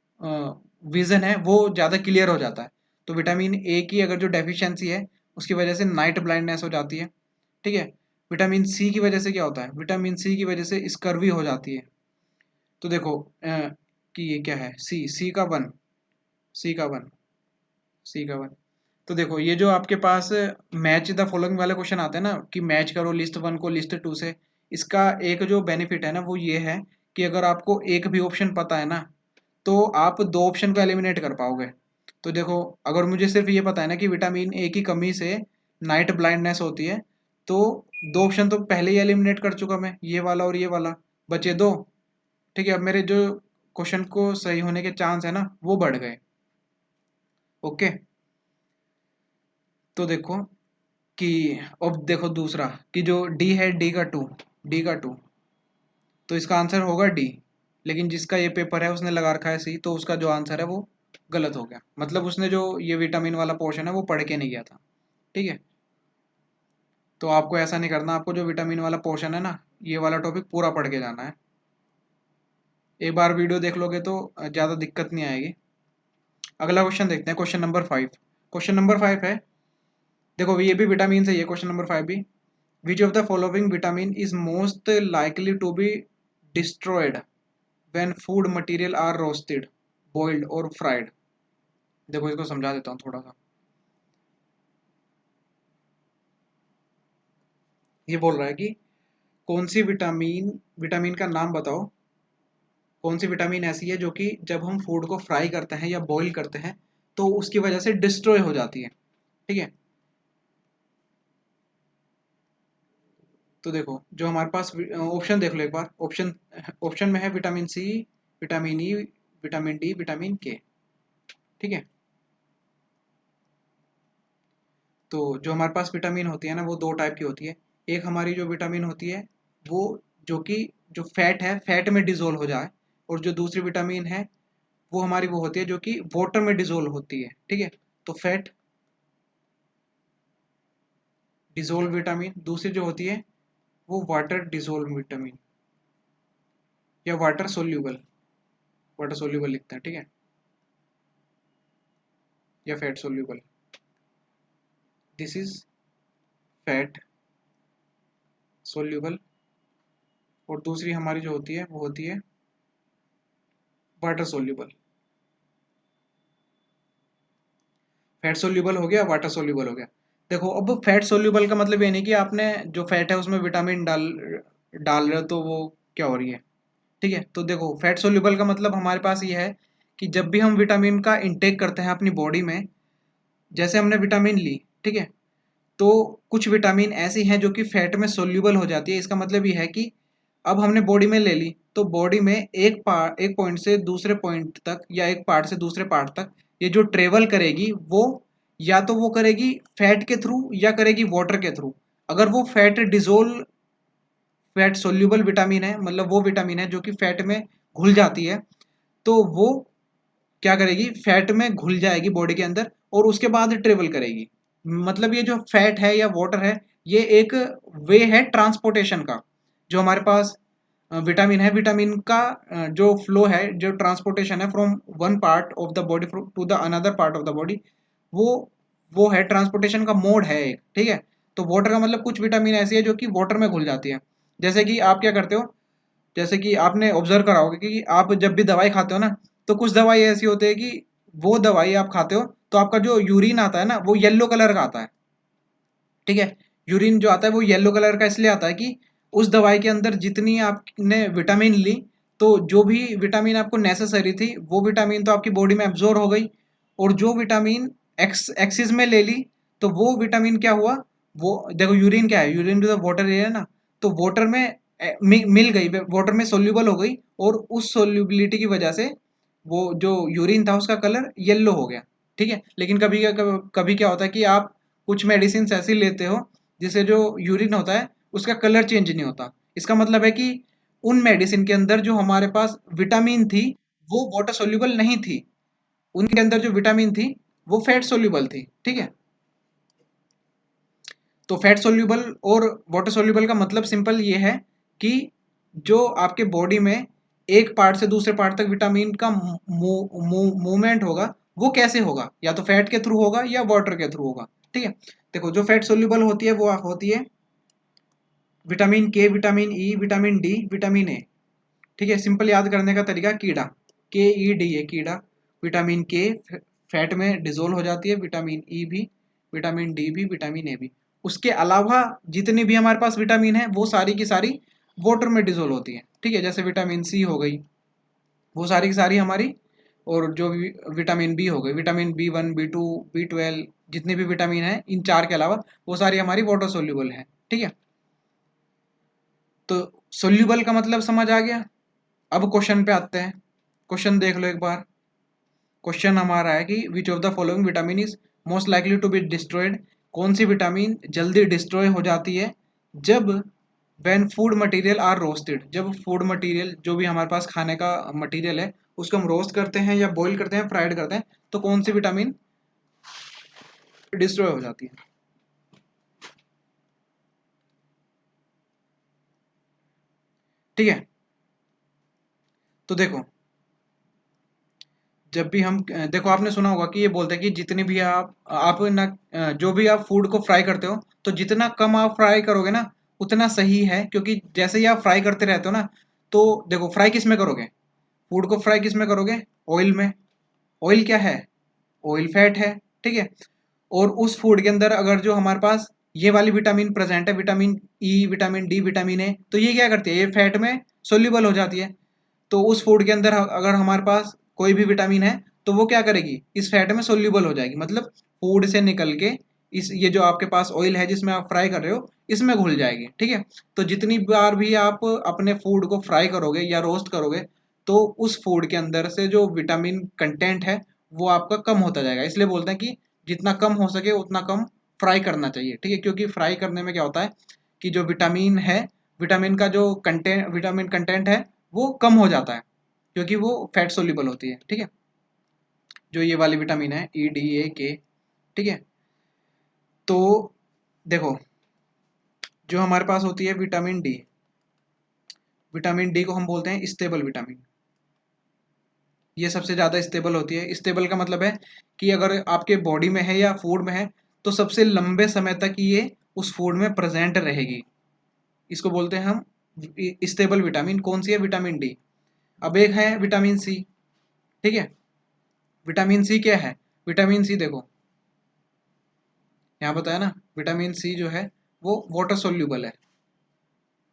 विज़न है वो ज़्यादा क्लियर हो जाता है। तो विटामिन ए की अगर जो डेफिशिएंसी है, उसकी वजह से नाइट ब्लाइंडनेस हो जाती है, ठीक है। विटामिन सी की वजह से क्या होता है, विटामिन सी की वजह से स्कर्वी हो जाती है। तो देखो कि ये क्या है, सी, सी का वन, सी का वन, सी का वन। तो देखो, ये जो आपके पास मैच द फॉलोइंग वाले क्वेश्चन आते हैं ना, कि मैच करो लिस्ट वन को लिस्ट टू से, इसका एक जो बेनिफिट है ना वो ये है कि अगर आपको एक भी ऑप्शन पता है ना, तो आप दो ऑप्शन को एलिमिनेट कर पाओगे। तो देखो, अगर मुझे सिर्फ ये पता है ना कि विटामिन ए की कमी से नाइट ब्लाइंडनेस होती है, तो दो ऑप्शन तो पहले ही एलिमिनेट कर चुका मैं, ये वाला और ये वाला, बचे दो, ठीक है। अब मेरे जो क्वेश्चन को सही होने के चांस है ना वो बढ़ गए, ओके। तो देखो कि, अब देखो दूसरा, कि जो डी है, डी का टू, तो इसका आंसर होगा डी। लेकिन जिसका ये पेपर है उसने लगा रखा है सी, तो उसका जो आंसर है वो गलत हो गया। मतलब उसने जो ये विटामिन वाला पोर्शन है वो पढ़ के नहीं गया था, ठीक है। तो आपको ऐसा नहीं करना, आपको जो विटामिन वाला पोर्शन है ना, ये वाला टॉपिक पूरा पढ़ के जाना है। एक बार वीडियो देख लोगे तो ज़्यादा दिक्कत नहीं आएगी। अगला क्वेश्चन देखते हैं, क्वेश्चन नंबर 5। क्वेश्चन नंबर 5 है, देखो ये भी विटामिन से ही है, क्वेश्चन नंबर 5 भी। Which of the following vitamin is most likely to be destroyed when food material are roasted, boiled or fried। देखो इसको समझा देता हूँ थोड़ा सा। ये बोल रहा है कि कौन सी विटामिन, विटामिन का नाम बताओ, कौन सी विटामिन ऐसी है जो कि जब हम फूड को फ्राई करते हैं या बॉईल करते हैं तो उसकी वजह से डिस्ट्रॉय हो जाती है, ठीक है। तो देखो, जो हमारे पास ऑप्शन देख लो एक बार, ऑप्शन ऑप्शन में है vitamin C, vitamin E, vitamin D, vitamin K, ठीक है। तो जो हमारे पास विटामिन होती है ना वो दो टाइप की होती है। एक हमारी जो विटामिन होती है वो, जो कि जो फैट है, फैट में डिजोल्व हो जाए। और जो दूसरी विटामिन है वो हमारी वो होती है जो कि वाटर में डिजोल्व होती है, ठीक है। तो फैट डिजोल्व विटामिन, दूसरी जो होती है वो वाटर डिजोल्व विटामिन, या वाटर सोल्यूबल, वाटर सोल्यूबल लिखते हैं, ठीक है, या fat soluble. This is fat soluble. और दूसरी हमारी जो होती है वो होती है वाटर सोल्यूबल। फैट सोल्यूबल हो गया, वाटर सोल्यूबल हो गया। देखो, अब फैट सोल्यूबल का मतलब ये नहीं कि आपने जो फैट है उसमें विटामिन डाल डाल रहे हो तो वो क्या हो रही है, ठीक है। तो देखो, फैट सोल्यूबल का मतलब हमारे पास ये है कि जब भी हम विटामिन का इंटेक करते हैं अपनी बॉडी में, जैसे हमने विटामिन ली, ठीक है, तो कुछ विटामिन ऐसी हैं जो कि फैट में सोल्यूबल हो जाती है। इसका मतलब ये है कि अब हमने बॉडी में ले ली तो बॉडी में एक पॉइंट से दूसरे पॉइंट तक या एक पार्ट से दूसरे पार्ट तक ये जो ट्रेवल करेगी वो, या तो वो करेगी फैट के थ्रू या करेगी वाटर के थ्रू। अगर वो फैट सोल्यूबल विटामिन है, मतलब वो विटामिन है जो कि फैट में घुल जाती है, तो वो क्या करेगी, फैट में घुल जाएगी बॉडी के अंदर और उसके बाद ट्रेवल करेगी। मतलब ये जो फैट है या वाटर है, ये एक वे है ट्रांसपोर्टेशन का। जो हमारे पास विटामिन है, विटामिन का जो फ्लो है, जो ट्रांसपोर्टेशन है from one part of the body to the another part of the body, वो वो है ट्रांसपोर्टेशन का मोड है एक, ठीक है। तो वाटर का मतलब कुछ विटामिन ऐसी है जो कि वाटर में घुल जाती है। जैसे कि आप क्या करते हो, जैसे कि आपने ऑब्जर्व करा होगा कि आप जब भी दवाई खाते हो ना, तो कुछ दवाई ऐसी होती है कि वो दवाई आप खाते हो तो आपका जो यूरिन आता है ना वो येलो कलर का आता है। ठीक है, यूरिन जो आता है वो येलो कलर का इसलिए आता है कि उस दवाई के अंदर जितनी आपने विटामिन ली, तो जो भी विटामिन आपको नेसेसरी थी वो विटामिन तो आपकी बॉडी में एब्जॉर्ब हो गई, और जो विटामिन एक्सिस में ले ली तो वो विटामिन क्या हुआ, वो देखो यूरिन क्या है, यूरिन टू द वाटर है ना, तो वाटर में मिल गई, वाटर में सोल्यूबल हो गई, और उस सोल्यूबिलिटी की वजह से वो जो यूरिन था उसका कलर येलो हो गया। ठीक है, लेकिन कभी क्या होता है कि आप कुछ मेडिसिन ऐसी लेते हो जिससे जो यूरिन होता है उसका कलर चेंज नहीं होता। इसका मतलब है कि उन मेडिसिन के अंदर जो हमारे पास विटामिन थी वो वाटर सोल्यूबल नहीं थी, उनके अंदर जो विटामिन थी वो फैट सोल्यूबल थी। ठीक है, तो फैट सोल्यूबल और वाटर सोल्यूबल का मतलब सिंपल ये है कि जो आपके बॉडी में एक पार्ट से दूसरे पार्ट तक विटामिन का मूवमेंट होगा, वो कैसे होगा, या तो फैट के थ्रू होगा या वाटर के थ्रू होगा। ठीक है, देखो जो फैट सोल्यूबल होती है वो होती है vitamin K, vitamin E, vitamin D, vitamin A. ठीक है, सिंपल याद करने का तरीका कीड़ा, के ई डी ए कीड़ा। विटामिन के फैट में डिजोल्व हो जाती है, विटामिन ई भी, विटामिन डी भी, विटामिन ए भी। उसके अलावा जितनी भी हमारे पास विटामिन है वो सारी की सारी वाटर में डिजोल्व होती है। ठीक है, जैसे विटामिन सी हो गई, वो सारी की सारी हमारी, और जो भी विटामिन बी हो गई, विटामिन बी 1, बी 2, बी 12, जितने भी विटामिन है इन चार के अलावा वो सारी हमारी वाटर सोल्यूबल है। ठीक है, तो सोल्यूबल का मतलब समझ आ गया। अब क्वेश्चन पे आते हैं, क्वेश्चन देख लो एक बार। क्वेश्चन हमारा है कि which of the following vitamin is most likely to be destroyed, कौन सी विटामिन जल्दी डिस्ट्रॉय हो जाती है जब when food material are roasted, जब फूड मटेरियल जो भी हमारे पास खाने का मटेरियल है उसको हम रोस्ट करते हैं या बॉईल करते हैं, फ्राइड करते हैं, तो कौन सी विटामिन डिस्ट्रॉय हो जाती है। ठीक है, तो देखो जब भी हम देखो आपने सुना होगा कि ये बोलते हैं कि जितनी भी आप ना जो भी आप फूड को फ्राई करते हो तो जितना कम आप फ्राई करोगे ना उतना सही है, क्योंकि जैसे ही आप फ्राई करते रहते हो ना, तो देखो फ्राई किस में करोगे, फूड को फ्राई किस में करोगे, ऑयल में। ऑयल क्या है, ऑयल फैट है। ठीक है, और उस फूड के अंदर अगर जो हमारे पास ये वाली विटामिन प्रेजेंट है, vitamin E, vitamin D, vitamin A, तो ये क्या करती है, ये फैट में सोल्यूबल हो जाती है। तो उस फूड के अंदर अगर हमारे पास कोई भी विटामिन है तो वो क्या करेगी, इस फैट में सोल्यूबल हो जाएगी, मतलब फूड से निकल के इस ये जो आपके पास ऑयल है जिसमें आप फ्राई कर रहे हो इसमें घुल जाएगी। ठीक है, तो जितनी बार भी आप अपने फूड को फ्राई करोगे या रोस्ट करोगे तो उस फूड के अंदर से जो विटामिन कंटेंट है वो आपका कम होता जाएगा। इसलिए बोलते हैं कि जितना कम हो सके उतना कम फ्राई करना चाहिए। ठीक है, क्योंकि फ्राई करने में क्या होता है कि जो विटामिन है, विटामिन का जो कंटेंट, विटामिन कंटेंट है वो कम हो जाता है, क्योंकि वो फैट सोल्यूबल होती है। ठीक है, जो ये वाली विटामिन है ई डी ए के। ठीक है, तो देखो जो हमारे पास होती है विटामिन डी, विटामिन डी को हम बोलते हैं स्टेबल विटामिन। ये सबसे ज़्यादा स्टेबल होती है। स्टेबल का मतलब है कि अगर आपके बॉडी में है या फूड में है तो सबसे लंबे समय तक ये उस फूड में प्रेजेंट रहेगी। इसको बोलते हैं हम स्टेबल विटामिन। कौन सी है, विटामिन डी। अब एक है विटामिन सी। ठीक है, विटामिन सी क्या है, विटामिन सी देखो यहाँ बताया ना, विटामिन सी जो है वो वाटर सोल्यूबल है,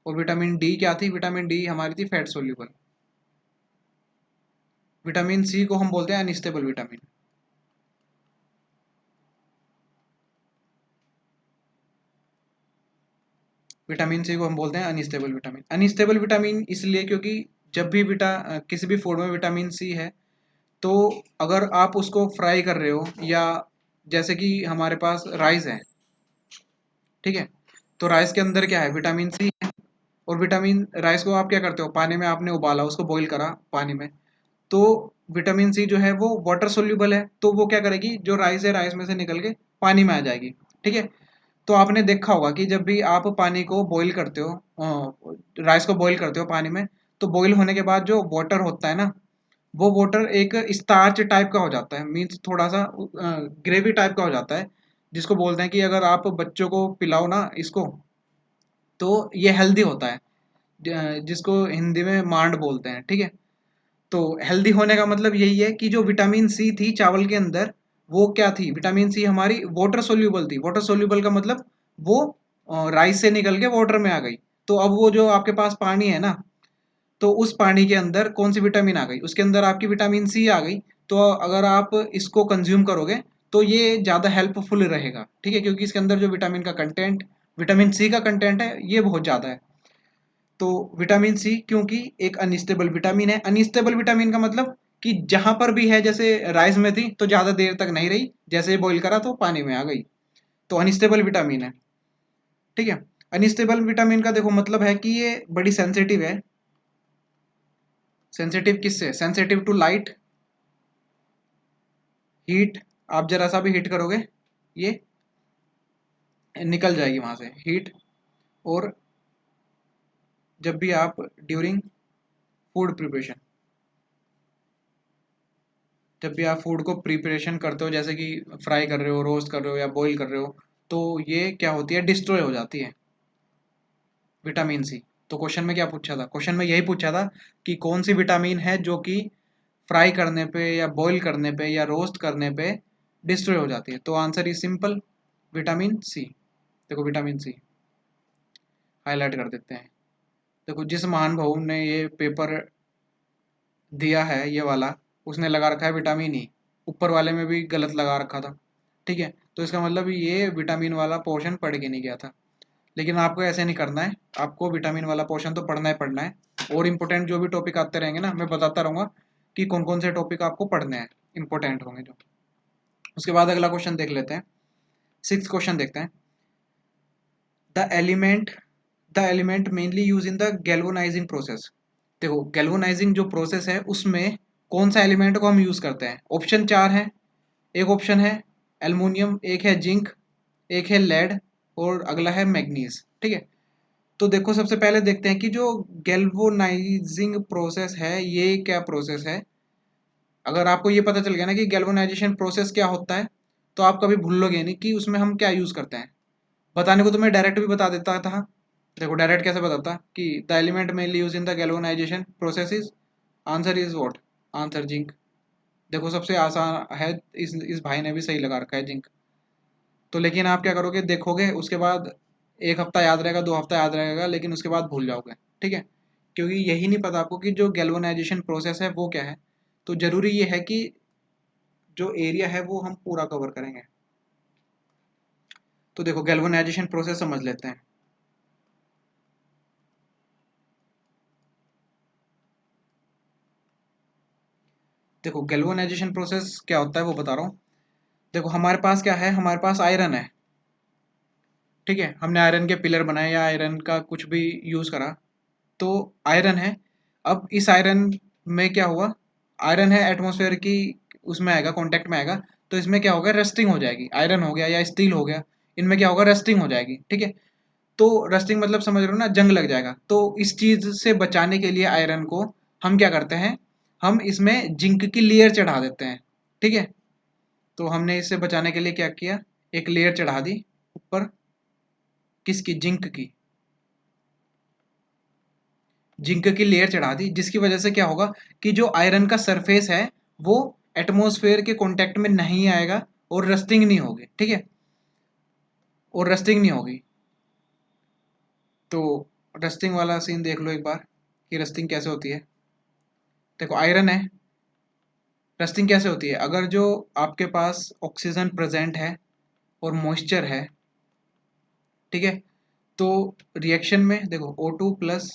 और विटामिन डी क्या थी, विटामिन डी हमारी थी फैट सोल्यूबल। विटामिन सी को हम बोलते हैं अनस्टेबल विटामिन। विटामिन सी को हम बोलते हैं अनस्टेबल विटामिन। अनस्टेबल विटामिन इसलिए क्योंकि जब भी किसी भी फूड में विटामिन सी है तो अगर आप उसको फ्राई कर रहे हो, या जैसे कि हमारे पास राइस है, ठीक है, तो राइस के अंदर क्या है, विटामिन सी है, और विटामिन राइस को आप क्या करते हो, पानी में आपने उबाला, उसको बॉईल करा पानी में, तो विटामिन सी जो है वो वाटर सोल्यूबल है, तो वो क्या करेगी, जो राइस है राइस में से निकल के पानी में आ जाएगी। ठीक है, तो आपने देखा होगा कि जब भी आप पानी को बॉईल करते हो, राइस को बॉईल करते हो पानी में, तो बॉईल होने के बाद जो वाटर होता है ना, वो वाटर एक स्टार्च टाइप का हो जाता है, मीन्स थोड़ा सा ग्रेवी टाइप का हो जाता है, जिसको बोलते हैं कि अगर आप बच्चों को पिलाओ ना इसको तो ये हेल्दी होता है। जिसको हिंदी में मांड बोलते हैं, ठीक है। तो हेल्दी होने का मतलब यही है कि जो विटामिन सी थी चावल के अंदर, वो क्या थी, विटामिन सी हमारी वाटर सोल्यूबल थी। वाटर सोल्यूबल का मतलब वो राइस से निकल के वाटर में आ गई। तो अब वो जो आपके पास पानी है ना, तो उस पानी के अंदर कौन सी विटामिन आ गई, उसके अंदर आपकी विटामिन सी आ गई। तो अगर आप इसको कंज्यूम करोगे तो ये ज़्यादा हेल्पफुल रहेगा, ठीक है, क्योंकि इसके अंदर जो विटामिन का कंटेंट, विटामिन सी का कंटेंट है, ये बहुत ज़्यादा है। तो विटामिन सी क्योंकि एक अनस्टेबल विटामिन है। अनस्टेबल विटामिन का मतलब कि जहां पर भी है, जैसे राइस में थी तो ज़्यादा देर तक नहीं रही, जैसे बॉईल करा तो पानी में आ गई, तो अनस्टेबल विटामिन है, ठीक है। अनस्टेबल विटामिन का देखो मतलब है कि ये बड़ी सेंसिटिव है। सेंसिटिव किससे, सेंसिटिव टू लाइट, हीट। आप जरा सा भी हीट करोगे ये निकल जाएगी वहां से हीट। और जब भी आप ड्यूरिंग फूड प्रिपरेशन, जब भी आप फूड को प्रिपरेशन करते हो, जैसे कि फ्राई कर रहे हो, रोस्ट कर रहे हो या बॉईल कर रहे हो, तो ये क्या होती है, डिस्ट्रॉय हो जाती है विटामिन सी। तो क्वेश्चन में क्या पूछा था, क्वेश्चन में यही पूछा था कि कौन सी विटामिन है जो कि फ्राई करने पे या बॉईल करने पे या रोस्ट करने पे डिस्ट्रॉय हो जाती है। तो answer is simple, vitamin C. देखो विटामिन सी हाईलाइट कर देते हैं। देखो जिस महान भाव ने ये पेपर दिया है ये वाला, उसने लगा रखा है विटामिन ई, ऊपर वाले में भी गलत लगा रखा था, ठीक है। तो इसका मतलब ये विटामिन वाला पोर्शन पढ़ के नहीं गया था। लेकिन आपको ऐसे नहीं करना है, आपको विटामिन वाला पोर्शन तो पढ़ना ही पढ़ना है। और इम्पोर्टेंट जो भी टॉपिक आते रहेंगे ना, मैं बताता रहूँगा कि कौन कौन से टॉपिक आपको पढ़ने हैं, इंपॉर्टेंट होंगे जो। उसके बाद अगला क्वेश्चन देख लेते हैं, सिक्स क्वेश्चन देखते हैं। The element, the element mainly use in the galvanising process. देखो गैल्वेनाइजिंग जो प्रोसेस है उसमें कौन सा एलिमेंट को हम यूज करते हैं। ऑप्शन चार है। एक ऑप्शन है एल्युमिनियम, एक है जिंक, एक है लेड, और अगला है मैग्नीज, ठीक है। तो देखो सबसे पहले देखते हैं कि जो गैल्वेनाइजिंग प्रोसेस है ये क्या प्रोसेस है। अगर आपको ये पता चल गया ना कि गैल्वेनाइजेशन प्रोसेस क्या होता है, तो आप कभी भूलोगे नहीं कि उसमें हम क्या यूज करते हैं। बताने को तो मैं डायरेक्ट भी बता देता था। देखो डायरेक्ट कैसे बताता कि the element mainly use in the galvanisation process is, answer is what, answer zinc. देखो सबसे आसान है, इस भाई ने भी सही लगा रखा है जिंक। तो लेकिन आप क्या करोगे, देखोगे उसके बाद एक हफ्ता याद रहेगा, दो हफ्ता याद रहेगा, लेकिन उसके बाद भूल जाओगे, ठीक है। क्योंकि यही नहीं पता आपको कि जो गैल्वेनाइजेशन प्रोसेस है वो क्या है। तो जरूरी ये है कि जो एरिया है वो हम पूरा कवर करेंगे। तो देखो गैल्वेनाइजेशन प्रोसेस समझ लेते हैं। देखो गैल्वेनाइजेशन प्रोसेस क्या होता है वो बता रहा हूँ। देखो हमारे पास क्या है, हमारे पास आयरन है, ठीक है। हमने आयरन के पिलर बनाए या आयरन का कुछ भी यूज करा, तो आयरन है। अब इस आयरन में क्या हुआ, आयरन है एटमॉस्फेयर की उसमें आएगा, कांटेक्ट में आएगा, तो इसमें क्या होगा, रस्टिंग हो जाएगी। आयरन हो गया या स्टील हो गया, इनमें क्या होगा, रस्टिंग हो जाएगी, ठीक है। तो रस्टिंग मतलब समझ रहे हो ना, जंग लग जाएगा। तो इस चीज से बचाने के लिए आयरन को हम क्या करते हैं, हम इसमें जिंक की लेयर चढ़ा देते हैं, ठीक है। तो हमने इससे बचाने के लिए क्या किया, एक लेयर चढ़ा दी ऊपर, किसकी, जिंक की, जिंक की लेयर चढ़ा दी, जिसकी वजह से क्या होगा कि जो आयरन का सरफेस है वो एटमॉस्फेयर के कांटेक्ट में नहीं आएगा और रस्टिंग नहीं होगी, ठीक है, और रस्टिंग नहीं होगी। तो रस्टिंग वाला सीन देख लो एक बार कि रस्टिंग कैसे होती है। देखो आयरन है, रस्टिंग कैसे होती है, अगर जो आपके पास ऑक्सीजन प्रेजेंट है और मॉइस्चर है, ठीक है, तो रिएक्शन में देखो O2 प्लस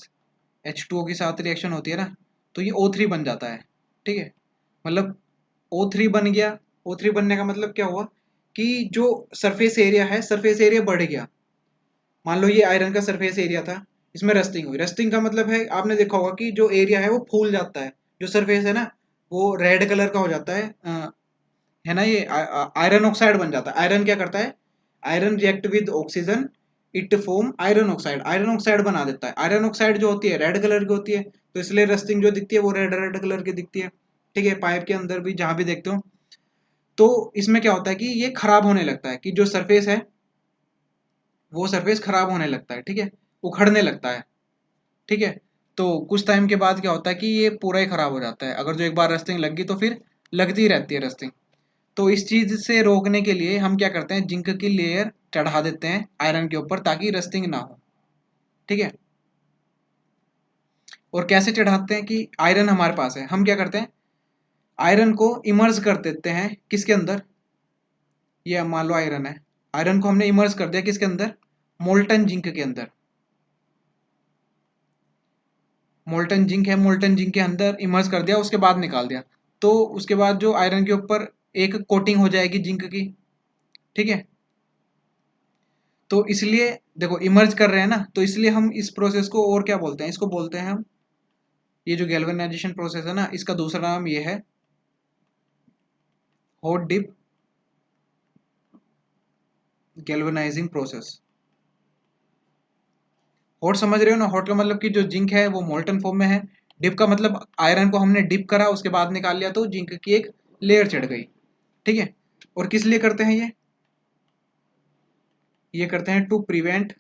H2O के साथ रिएक्शन होती है ना, तो ये O3 बन जाता है, ठीक है। मतलब O3 बन गया। O3 बनने का मतलब क्या हुआ कि जो सरफेस एरिया है, सरफेस एरिया बढ़ गया। मान लो ये आयरन का सरफेस एरिया था, इसमें रस्टिंग हुई। रस्टिंग का मतलब है, आपने देखा होगा कि जो एरिया है वो फूल जाता है, जो सरफेस है ना वो रेड कलर का हो जाता है ना, ये आयरन ऑक्साइड बन जाता है। आयरन क्या करता है, iron react with oxygen, it form iron oxide, iron oxide बना देता है। आयरन ऑक्साइड जो होती है रेड कलर की होती है, तो इसलिए रस्टिंग जो दिखती है वो रेड रेड कलर की दिखती है, ठीक है। पाइप के अंदर भी जहां भी देखते हो, तो इसमें क्या होता है कि ये खराब होने लगता है, कि जो सरफेस है वो सरफेस खराब होने लगता है, ठीक है, उखड़ने लगता है। ठीक है। तो कुछ टाइम के बाद क्या होता है कि ये पूरा ही खराब हो जाता है, अगर जो एक बार रस्टिंग लग गई तो फिर लगती ही रहती है रस्टिंग। तो इस चीज से रोकने के लिए हम क्या करते हैं, जिंक की लेयर चढ़ा देते हैं आयरन के ऊपर ताकि रस्टिंग ना हो। ठीक है। और कैसे चढ़ाते हैं कि आयरन हमारे पास है, हम क्या करते हैं, आयरन को इमर्ज कर देते हैं किसके अंदर, ये मान लो आयरन है, आयरन को हमने इमर्ज कर दिया किसके अंदर, मोल्टन जिंक के अंदर। मोल्टन जिंक है, मोल्टन जिंक के अंदर इमर्ज कर दिया, उसके बाद निकाल दिया। तो उसके बाद जो आयरन के ऊपर एक कोटिंग हो जाएगी जिंक की। ठीक है। तो इसलिए देखो इमर्ज कर रहे हैं ना, तो इसलिए हम इस प्रोसेस को और क्या बोलते हैं, इसको बोलते हैं हम, ये जो गैल्वेनाइजेशन प्रोसेस है ना, इसका दूसरा नाम ये है hot dip galvanising process. Hot समझ रहे हो ना, हॉट का मतलब कि जो जिंक है वो मोल्टन फॉर्म में है, डिप का मतलब आयरन को हमने डिप करा उसके बाद निकाल लिया तो जिंक की एक लेयर चढ़ गई। ठीक है। और किस लिए करते हैं ये करते हैं टू प्रिवेंट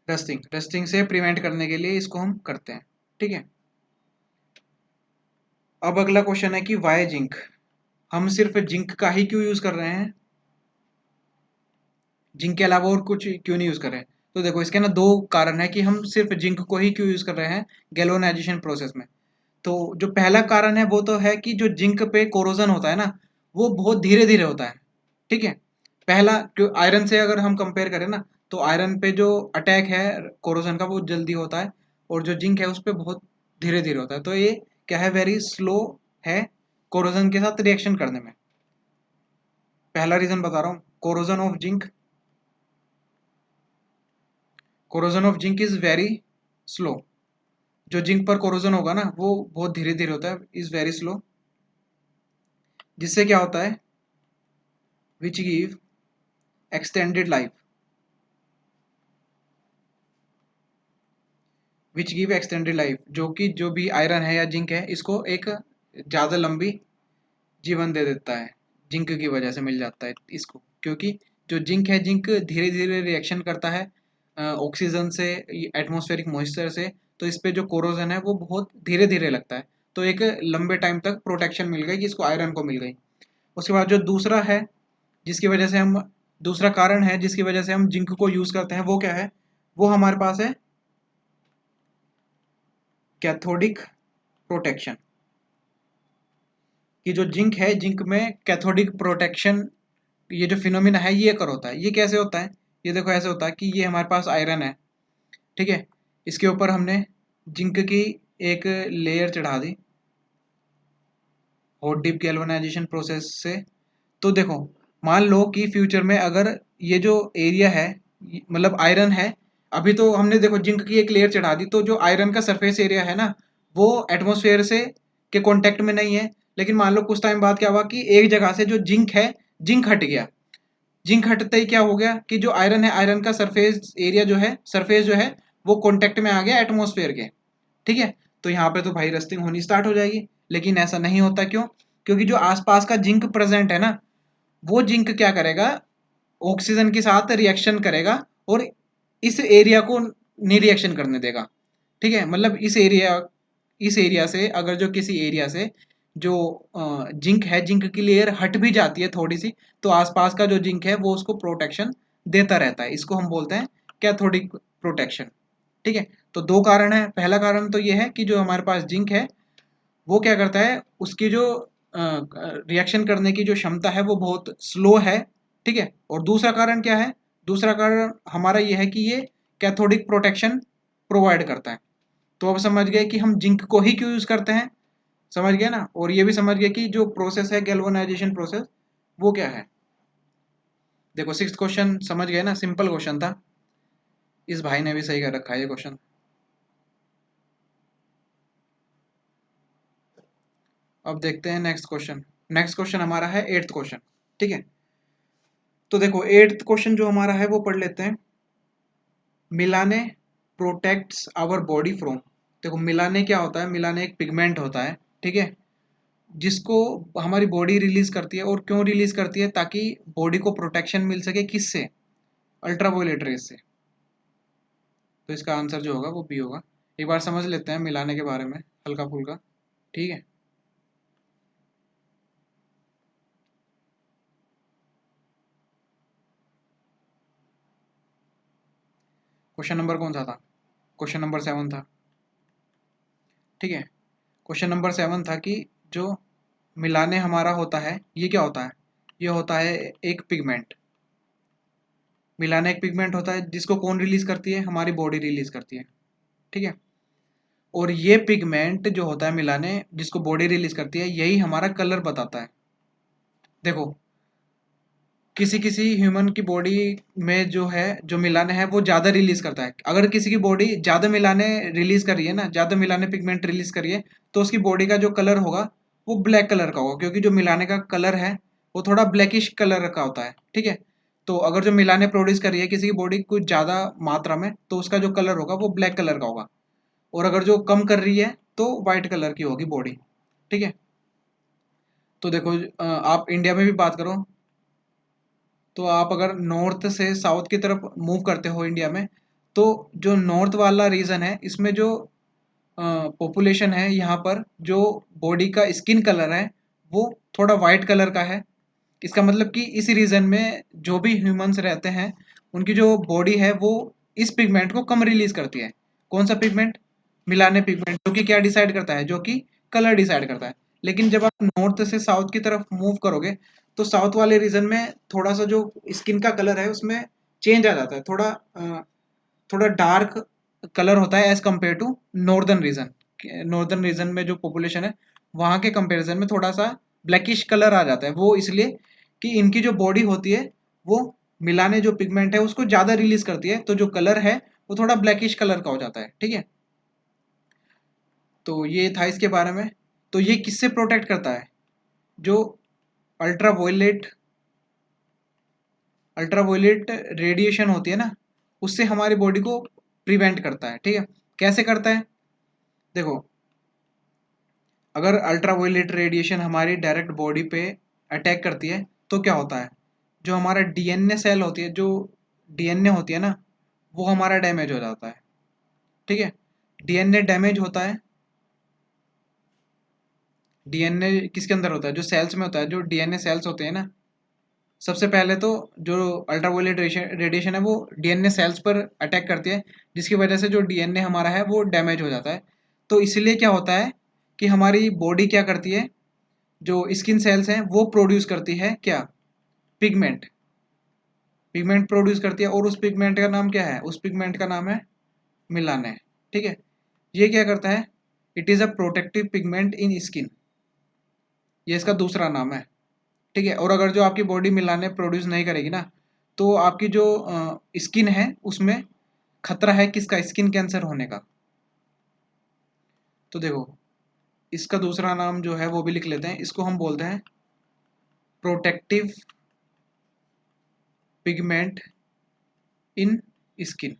रस्टिंग, रस्टिंग से प्रिवेंट करने के लिए इसको हम करते हैं। ठीक है। अब अगला क्वेश्चन है कि वाई जिंक, हम सिर्फ जिंक का ही क्यों यूज कर रहे हैं, जिंक के अलावा और कुछ क्यों नहीं यूज कर रहे हैं। तो देखो इसके ना दो कारण है कि हम सिर्फ जिंक को ही क्यों यूज कर रहे हैं गैल्वेनाइजेशन प्रोसेस में। तो जो पहला कारण है वो तो है कि जो जिंक पे कोरोजन होता है ना, वो बहुत धीरे धीरे होता है। ठीक है। पहला क्यों, आयरन से अगर हम कंपेयर करें ना, तो आयरन पे जो अटैक है कोरोजन का वो जल्दी होता है, और जो जिंक है उस पे बहुत धीरे धीरे होता है। तो ये क्या है, वेरी स्लो है कोरोजन के साथ रिएक्शन करने में। पहला रीजन बता रहा हूँ, corrosion of zinc, corrosion of zinc is very slow. जो जिंक पर कोरोजन होगा ना वो बहुत धीरे धीरे होता है, इज वेरी स्लो। जिससे क्या होता है, which give extended life, which give extended life, जो कि जो भी आयरन है या जिंक है इसको एक ज़्यादा लंबी जीवन दे देता है, जिंक की वजह से मिल जाता है इसको। क्योंकि जो जिंक है, जिंक धीरे धीरे रिएक्शन करता है ऑक्सीजन से, एटमॉस्फेरिक मॉइस्चर से, तो इस पे जो कोरोजन है वो बहुत धीरे धीरे लगता है। तो एक लंबे टाइम तक प्रोटेक्शन मिल गई जिसको आयरन को मिल गई। उसके बाद जो दूसरा है जिसकी वजह से हम, दूसरा कारण है जिसकी वजह से हम जिंक को यूज़ करते हैं, वो क्या है, वो हमारे पास है कैथोडिक प्रोटेक्शन। कि जो जिंक है, जिंक में कैथोडिक प्रोटेक्शन, ये जो फिनोमिना है ये कर होता है। ये कैसे होता है, ये देखो ऐसे होता है कि ये हमारे पास आयरन है, ठीक है, इसके ऊपर हमने जिंक की एक लेयर चढ़ा दी हॉट डिप गैल्वेनाइजेशन प्रोसेस से। तो देखो मान लो कि फ्यूचर में अगर ये जो एरिया है, मतलब आयरन है, अभी तो हमने देखो जिंक की एक लेयर चढ़ा दी, तो जो आयरन का सरफेस एरिया है ना वो एटमॉस्फेयर से के कांटेक्ट में नहीं है। लेकिन मान लो कुछ टाइम बाद क्या हुआ कि एक जगह से जो जिंक है, जिंक हट गया। जिंक हटते ही क्या हो गया कि जो आयरन है, आयरन का सरफेस एरिया जो है, सरफेस जो है वो कांटेक्ट में आ गया एटमॉस्फेयर के। ठीक है। तो यहाँ पे तो भाई रस्टिंग होनी स्टार्ट हो जाएगी। लेकिन ऐसा नहीं होता, क्यों, क्योंकि जो आसपास का जिंक प्रेजेंट है ना, वो जिंक क्या करेगा, ऑक्सीजन के साथ रिएक्शन करेगा और इस एरिया को नहीं रिएक्शन करने देगा। ठीक है। मतलब इस एरिया से अगर जो किसी एरिया से जो जिंक है, जिंक की लेयर हट भी जाती है थोड़ी सी, तो आसपास का जो जिंक है वो उसको प्रोटेक्शन देता रहता है। इसको हम बोलते हैं कैथोडिक प्रोटेक्शन। ठीक है। तो दो कारण है, पहला कारण तो ये है कि जो हमारे पास जिंक है वो क्या करता है, उसकी जो रिएक्शन करने की जो क्षमता है वो बहुत स्लो है। ठीक है। और दूसरा कारण क्या है, दूसरा कारण हमारा ये है कि ये कैथोडिक प्रोटेक्शन प्रोवाइड करता है। तो अब समझ गए कि हम जिंक को ही क्यों यूज करते हैं, समझ गए ना। और ये भी समझ गए कि जो प्रोसेस है गैल्वेनाइजेशन प्रोसेस वो क्या है। देखो सिक्स्थ क्वेश्चन समझ गए ना, सिंपल क्वेश्चन था, इस भाई ने भी सही कर रखा है ये क्वेश्चन। अब देखते हैं नेक्स्ट क्वेश्चन। नेक्स्ट क्वेश्चन हमारा है एट्थ क्वेश्चन। ठीक है। तो देखो एट्थ क्वेश्चन जो हमारा है वो पढ़ लेते हैं। मिलाने प्रोटेक्ट्स आवर बॉडी फ्रॉम, देखो मिलाने क्या होता है, मिलाने एक पिगमेंट होता है, ठीक है, जिसको हमारी बॉडी रिलीज करती है। और क्यों रिलीज करती है, ताकि बॉडी को प्रोटेक्शन मिल सके, किससे, अल्ट्रावायलेट रेज से। तो इसका आंसर जो होगा वो बी होगा। एक बार समझ लेते हैं मिलाने के बारे में हल्का फुल्का, ठीक है। क्वेश्चन नंबर कौन सा था? क्वेश्चन नंबर 7 था, ठीक है। क्वेश्चन नंबर 7 था कि जो मिलाने हमारा होता है ये क्या होता है? ये होता है एक पिगमेंट। मिलाने एक पिगमेंट होता है जिसको कौन रिलीज करती है? हमारी बॉडी रिलीज करती है, ठीक है। और ये पिगमेंट जो होता है मिलाने जिसको बॉडी रिलीज करती है, यही हमारा कलर बताता है। देखो, किसी किसी ह्यूमन की बॉडी में जो है जो मिलाने है वो ज़्यादा रिलीज करता है। अगर किसी की बॉडी ज़्यादा मिलाने रिलीज करी है ना, ज़्यादा मिलाने पिगमेंट रिलीज करी है, तो उसकी बॉडी का जो कलर होगा वो ब्लैक कलर का होगा, क्योंकि जो मिलाने का कलर है वो थोड़ा ब्लैकिश कलर का होता है, ठीक है। तो अगर जो मिलाने प्रोड्यूस करी है किसी की बॉडी कुछ ज़्यादा मात्रा में, तो उसका जो कलर होगा वो ब्लैक कलर का होगा। और अगर जो कम कर रही है तो वाइट कलर की होगी बॉडी, ठीक है। तो देखो, आप इंडिया में भी बात करो, तो आप अगर नॉर्थ से साउथ की तरफ मूव करते हो इंडिया में, तो जो नॉर्थ वाला रीजन है इसमें जो पॉपुलेशन है यहाँ पर, जो बॉडी का स्किन कलर है वो थोड़ा वाइट कलर का है। इसका मतलब कि इस रीजन में जो भी ह्यूमंस रहते हैं उनकी जो बॉडी है वो इस पिगमेंट को कम रिलीज करती है। कौन सा पिगमेंट? मिलाने पिगमेंट, जो कि क्या डिसाइड करता है? जो कि कलर डिसाइड करता है। लेकिन जब आप नॉर्थ से साउथ की तरफ मूव करोगे, तो साउथ वाले रीजन में थोड़ा सा जो स्किन का कलर है उसमें चेंज आ जाता है, थोड़ा डार्क कलर होता है as compare to northern region. Northern region में जो पॉपुलेशन है वहाँ के कंपैरिजन में थोड़ा सा ब्लैकिश कलर आ जाता है। वो इसलिए कि इनकी जो बॉडी होती है वो मिलाने जो पिगमेंट है उसको ज़्यादा रिलीज करती है, तो जो कलर है वो थोड़ा ब्लैकिश कलर का हो जाता है, ठीक है। तो ये था इसके बारे में। तो ये किससे प्रोटेक्ट करता है? जो अल्ट्रावायलेट अल्ट्रावायलेट रेडिएशन होती है ना, उससे हमारी बॉडी को प्रिवेंट करता है, ठीक है। कैसे करता है? देखो, अगर अल्ट्रावायलेट रेडिएशन हमारी डायरेक्ट बॉडी पे अटैक करती है तो क्या होता है? जो हमारा डीएनए सेल होती है, जो डीएनए होती है ना, वो हमारा डैमेज हो जाता है, ठीक है। डीएनए डैमेज होता है। डीएनए किसके अंदर होता है? जो सेल्स में होता है। जो डीएनए सेल्स होते हैं ना, सबसे पहले तो जो अल्ट्रावायलेट रेडिएशन है वो डीएनए सेल्स पर अटैक करती है, जिसकी वजह से जो डीएनए हमारा है वो डैमेज हो जाता है। तो इसलिए क्या होता है कि हमारी बॉडी क्या करती है, जो स्किन सेल्स हैं वो प्रोड्यूस करती है क्या? पिगमेंट। पिगमेंट प्रोड्यूस करती है, और उस पिगमेंट का नाम क्या है? उस पिगमेंट का नाम है मिलाने, ठीक है। ये क्या करता है? It is a protective pigment in skin, ये इसका दूसरा नाम है, ठीक है। और अगर जो आपकी बॉडी मिलाने प्रोड्यूस नहीं करेगी ना, तो आपकी जो स्किन है उसमें खतरा है किसका? स्किन कैंसर होने का। तो देखो, इसका दूसरा नाम जो है वो भी लिख लेते हैं, इसको हम बोलते हैं प्रोटेक्टिव पिगमेंट इन स्किन,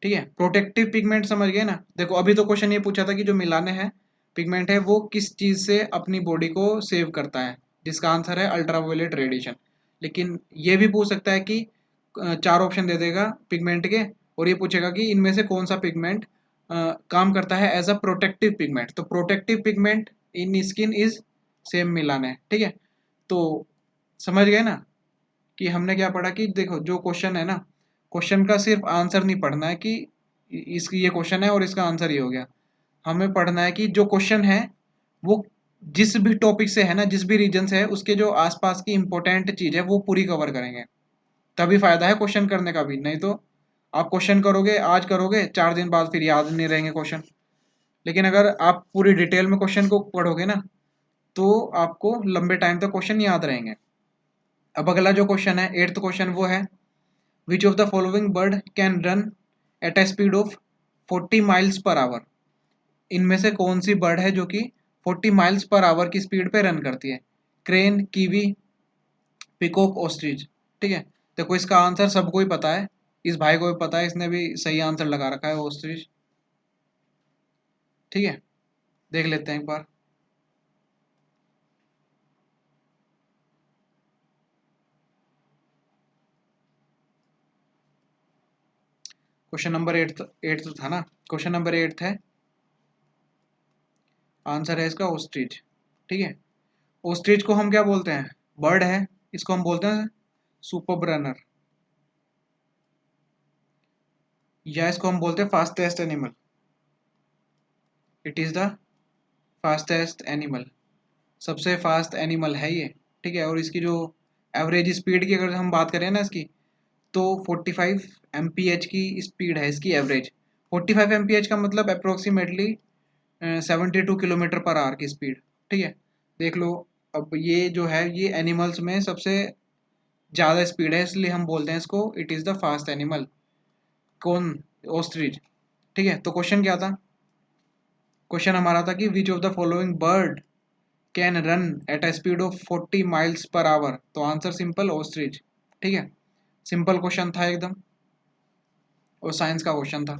ठीक है। प्रोटेक्टिव पिगमेंट समझ गए ना? देखो, अभी तो क्वेश्चन ये पूछा था कि जो मिलाने हैं पिगमेंट है वो किस चीज़ से अपनी बॉडी को सेव करता है, जिसका आंसर है अल्ट्रावायलेट रेडिएशन। लेकिन ये भी पूछ सकता है कि चार ऑप्शन दे देगा पिगमेंट के, और ये पूछेगा कि इनमें से कौन सा पिगमेंट काम करता है एज अ प्रोटेक्टिव पिगमेंट। तो protective pigment in skin is same मिलाने, ठीक है। तो समझ गए ना कि हमने क्या पढ़ा? कि देखो, जो क्वेश्चन है ना, क्वेश्चन का सिर्फ आंसर नहीं पढ़ना है कि इस ये क्वेश्चन है और इसका आंसर ये हो गया। हमें पढ़ना है कि जो क्वेश्चन है वो जिस भी टॉपिक से है ना, जिस भी रीजन से है, उसके जो आसपास की इंपॉर्टेंट चीज़ है वो पूरी कवर करेंगे। तभी फायदा है क्वेश्चन करने का भी, नहीं तो आप क्वेश्चन करोगे, आज करोगे, 4 दिन बाद फिर याद नहीं रहेंगे क्वेश्चन। लेकिन अगर आप पूरी डिटेल में क्वेश्चन को पढ़ोगे ना, तो आपको लंबे टाइम तक क्वेश्चन याद रहेंगे। अब अगला जो क्वेश्चन है, 8th क्वेश्चन, वो है विच of the following bird can run at a speed of 40 miles per hour. इनमें से कौन सी बर्ड है जो कि 40 माइल्स पर आवर की स्पीड पे रन करती है? क्रेन, कीवी, पिकॉक, ऑस्ट्रिच, ठीक है। देखो, इसका आंसर सबको ही पता है, इस भाई को भी पता है, इसने भी सही आंसर लगा रखा है, ऑस्ट्रिच, ठीक है। देख लेते हैं एक बार। क्वेश्चन नंबर एट था ना, क्वेश्चन नंबर 8 है, आंसर है इसका ओस्ट्रिच। ठीक है, ओस्ट्रिच को हम क्या बोलते हैं, बर्ड है, इसको हम बोलते हैं सुपर रनर, या इसको हम बोलते हैं fastest animal. It is the fastest animal, सबसे फास्ट एनिमल है ये। ठीक है, और इसकी जो एवरेज स्पीड की अगर हम बात करें ना इसकी, तो 45 mph की स्पीड है इसकी एवरेज। 45 mph का मतलब अप्रोक्सीमेटली 72 किलोमीटर पर आवर की स्पीड। ठीक है, देख लो, अब ये जो है ये एनिमल्स में सबसे ज़्यादा स्पीड है, इसलिए हम बोलते हैं इसको it is the fast animal. कौन, ऑस्ट्रिच। ठीक है, तो क्वेश्चन क्या था, क्वेश्चन हमारा था कि which of the following bird can run at a speed of 40 miles per hour. तो आंसर सिंपल, ऑस्ट्रिच। ठीक है, सिंपल क्वेश्चन था एकदम, और साइंस का क्वेश्चन था।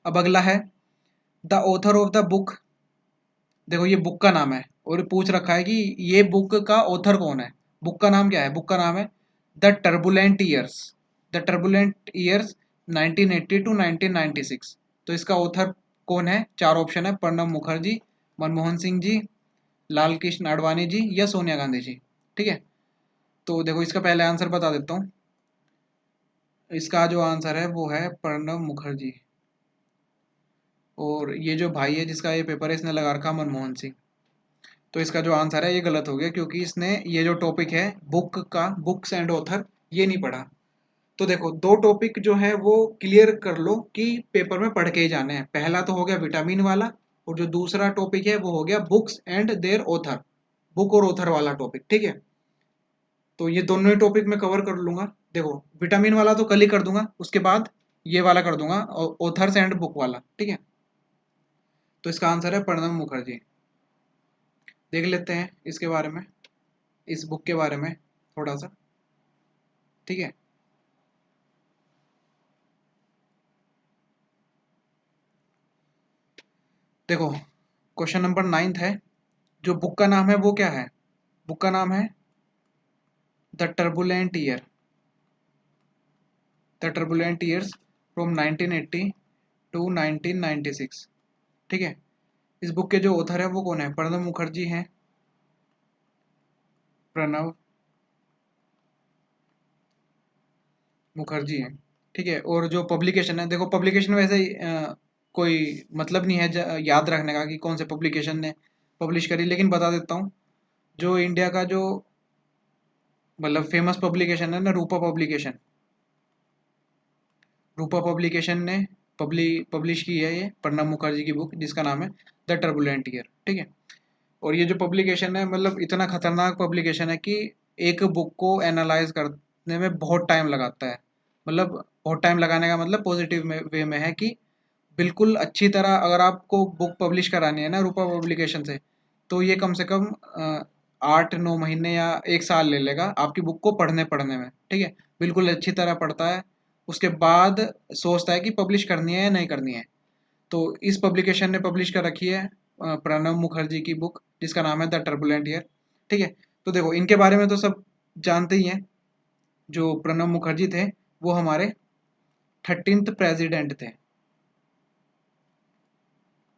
अब अगला है the author of the book. देखो ये बुक का नाम है, और पूछ रखा है कि ये बुक का ऑथर कौन है। बुक का नाम क्या है, बुक का नाम है the turbulent years. The turbulent years 1980 to 1996। तो इसका ऑथर कौन है, चार ऑप्शन है, प्रणब मुखर्जी, मनमोहन सिंह जी, लाल कृष्ण आडवाणी जी, या सोनिया गांधी जी। ठीक है, तो देखो इसका पहले आंसर बता देता हूँ। इसका जो आंसर है वो है प्रणब मुखर्जी, और ये जो भाई है जिसका ये पेपर है इसने लगा रखा मनमोहन सिंह। तो इसका जो आंसर है ये गलत हो गया, क्योंकि इसने ये जो टॉपिक है बुक का, बुक्स एंड ऑथर, ये नहीं पढ़ा। तो देखो दो टॉपिक जो है वो क्लियर कर लो कि पेपर में पढ़ के ही जाने हैं। पहला तो हो गया विटामिन वाला, और जो दूसरा टॉपिक है वो हो गया books and their author, book और ऑथर वाला टॉपिक। ठीक है, तो ये दोनों ही टॉपिक मैं कवर कर लूंगा। देखो विटामिन वाला तो कल ही कर दूंगा, उसके बाद ये वाला कर दूंगा, ऑथर्स एंड बुक वाला। ठीक है, तो इसका आंसर है प्रणब मुखर्जी। देख लेते हैं इसके बारे में, इस बुक के बारे में थोड़ा सा। ठीक है, देखो क्वेश्चन नंबर 9 है, जो बुक का नाम है वो क्या है, बुक का नाम है the turbulent year, the turbulent years from 1980 to 1996। ठीक है, इस बुक के जो ऑथर है वो कौन है, प्रणब मुखर्जी हैं, प्रणब मुखर्जी हैं। ठीक है, और जो पब्लिकेशन है, देखो पब्लिकेशन वैसे ही, कोई मतलब नहीं है याद रखने का कि कौन से पब्लिकेशन ने पब्लिश करी, लेकिन बता देता हूँ। जो इंडिया का जो मतलब फेमस पब्लिकेशन है ना, रूपा पब्लिकेशन, रूपा पब्लिकेशन ने पब्लिश की है ये प्रणब मुखर्जी की बुक, जिसका नाम है द टर्बुलेंट ईयर। ठीक है, और ये जो पब्लिकेशन है मतलब इतना खतरनाक पब्लिकेशन है कि एक बुक को एनालाइज करने में बहुत टाइम लगाता है। मतलब बहुत टाइम लगाने का मतलब पॉजिटिव वे में है कि बिल्कुल अच्छी तरह अगर आपको बुक पब्लिश करानी है ना रूपा पब्लिकेशन से, तो ये कम से कम 8-9 महीने या 1 साल ले लेगा आपकी बुक को पढ़ने पढ़ने में। ठीक है, बिल्कुल अच्छी तरह पढ़ता है, उसके बाद सोचता है कि पब्लिश करनी है या नहीं करनी है। तो इस पब्लिकेशन ने पब्लिश कर रखी है प्रणब मुखर्जी की बुक, जिसका नाम है द टर्बुलेंट ईयर। ठीक है, तो देखो इनके बारे में तो सब जानते ही हैं। जो प्रणब मुखर्जी थे वो हमारे 13th प्रेसिडेंट थे,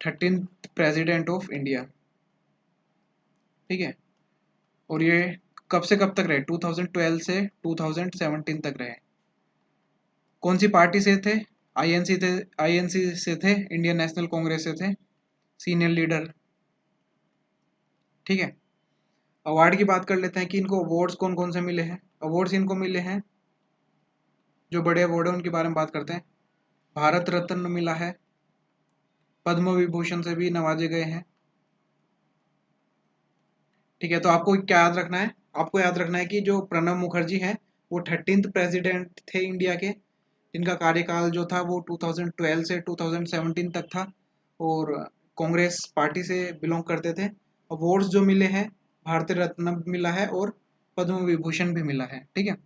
13th प्रेसिडेंट ऑफ इंडिया। ठीक है, और ये कब से कब तक रहे, 2012 से 2017 तक रहे। कौन सी पार्टी से थे, आईएनसी थे, आईएनसी से थे, इंडियन नेशनल कांग्रेस से थे, सीनियर लीडर। ठीक है, अवार्ड की बात कर लेते हैं कि इनको अवार्ड्स कौन कौन से मिले हैं। अवार्ड्स इनको मिले हैं, जो बड़े अवार्ड हैं उनके बारे में बात करते हैं। भारत रत्न मिला है, पद्म विभूषण से भी नवाजे गए हैं। ठीक है, तो आपको क्या याद रखना है, आपको याद रखना है कि जो प्रणब मुखर्जी हैं वो 13th प्रेसिडेंट थे इंडिया के, जिनका कार्यकाल जो था वो 2012 से 2017 तक था, और कांग्रेस पार्टी से बिलोंग करते थे। अवार्ड्स जो मिले हैं, भारतीय रत्न भी मिला है और पद्म विभूषण भी मिला है। ठीक है,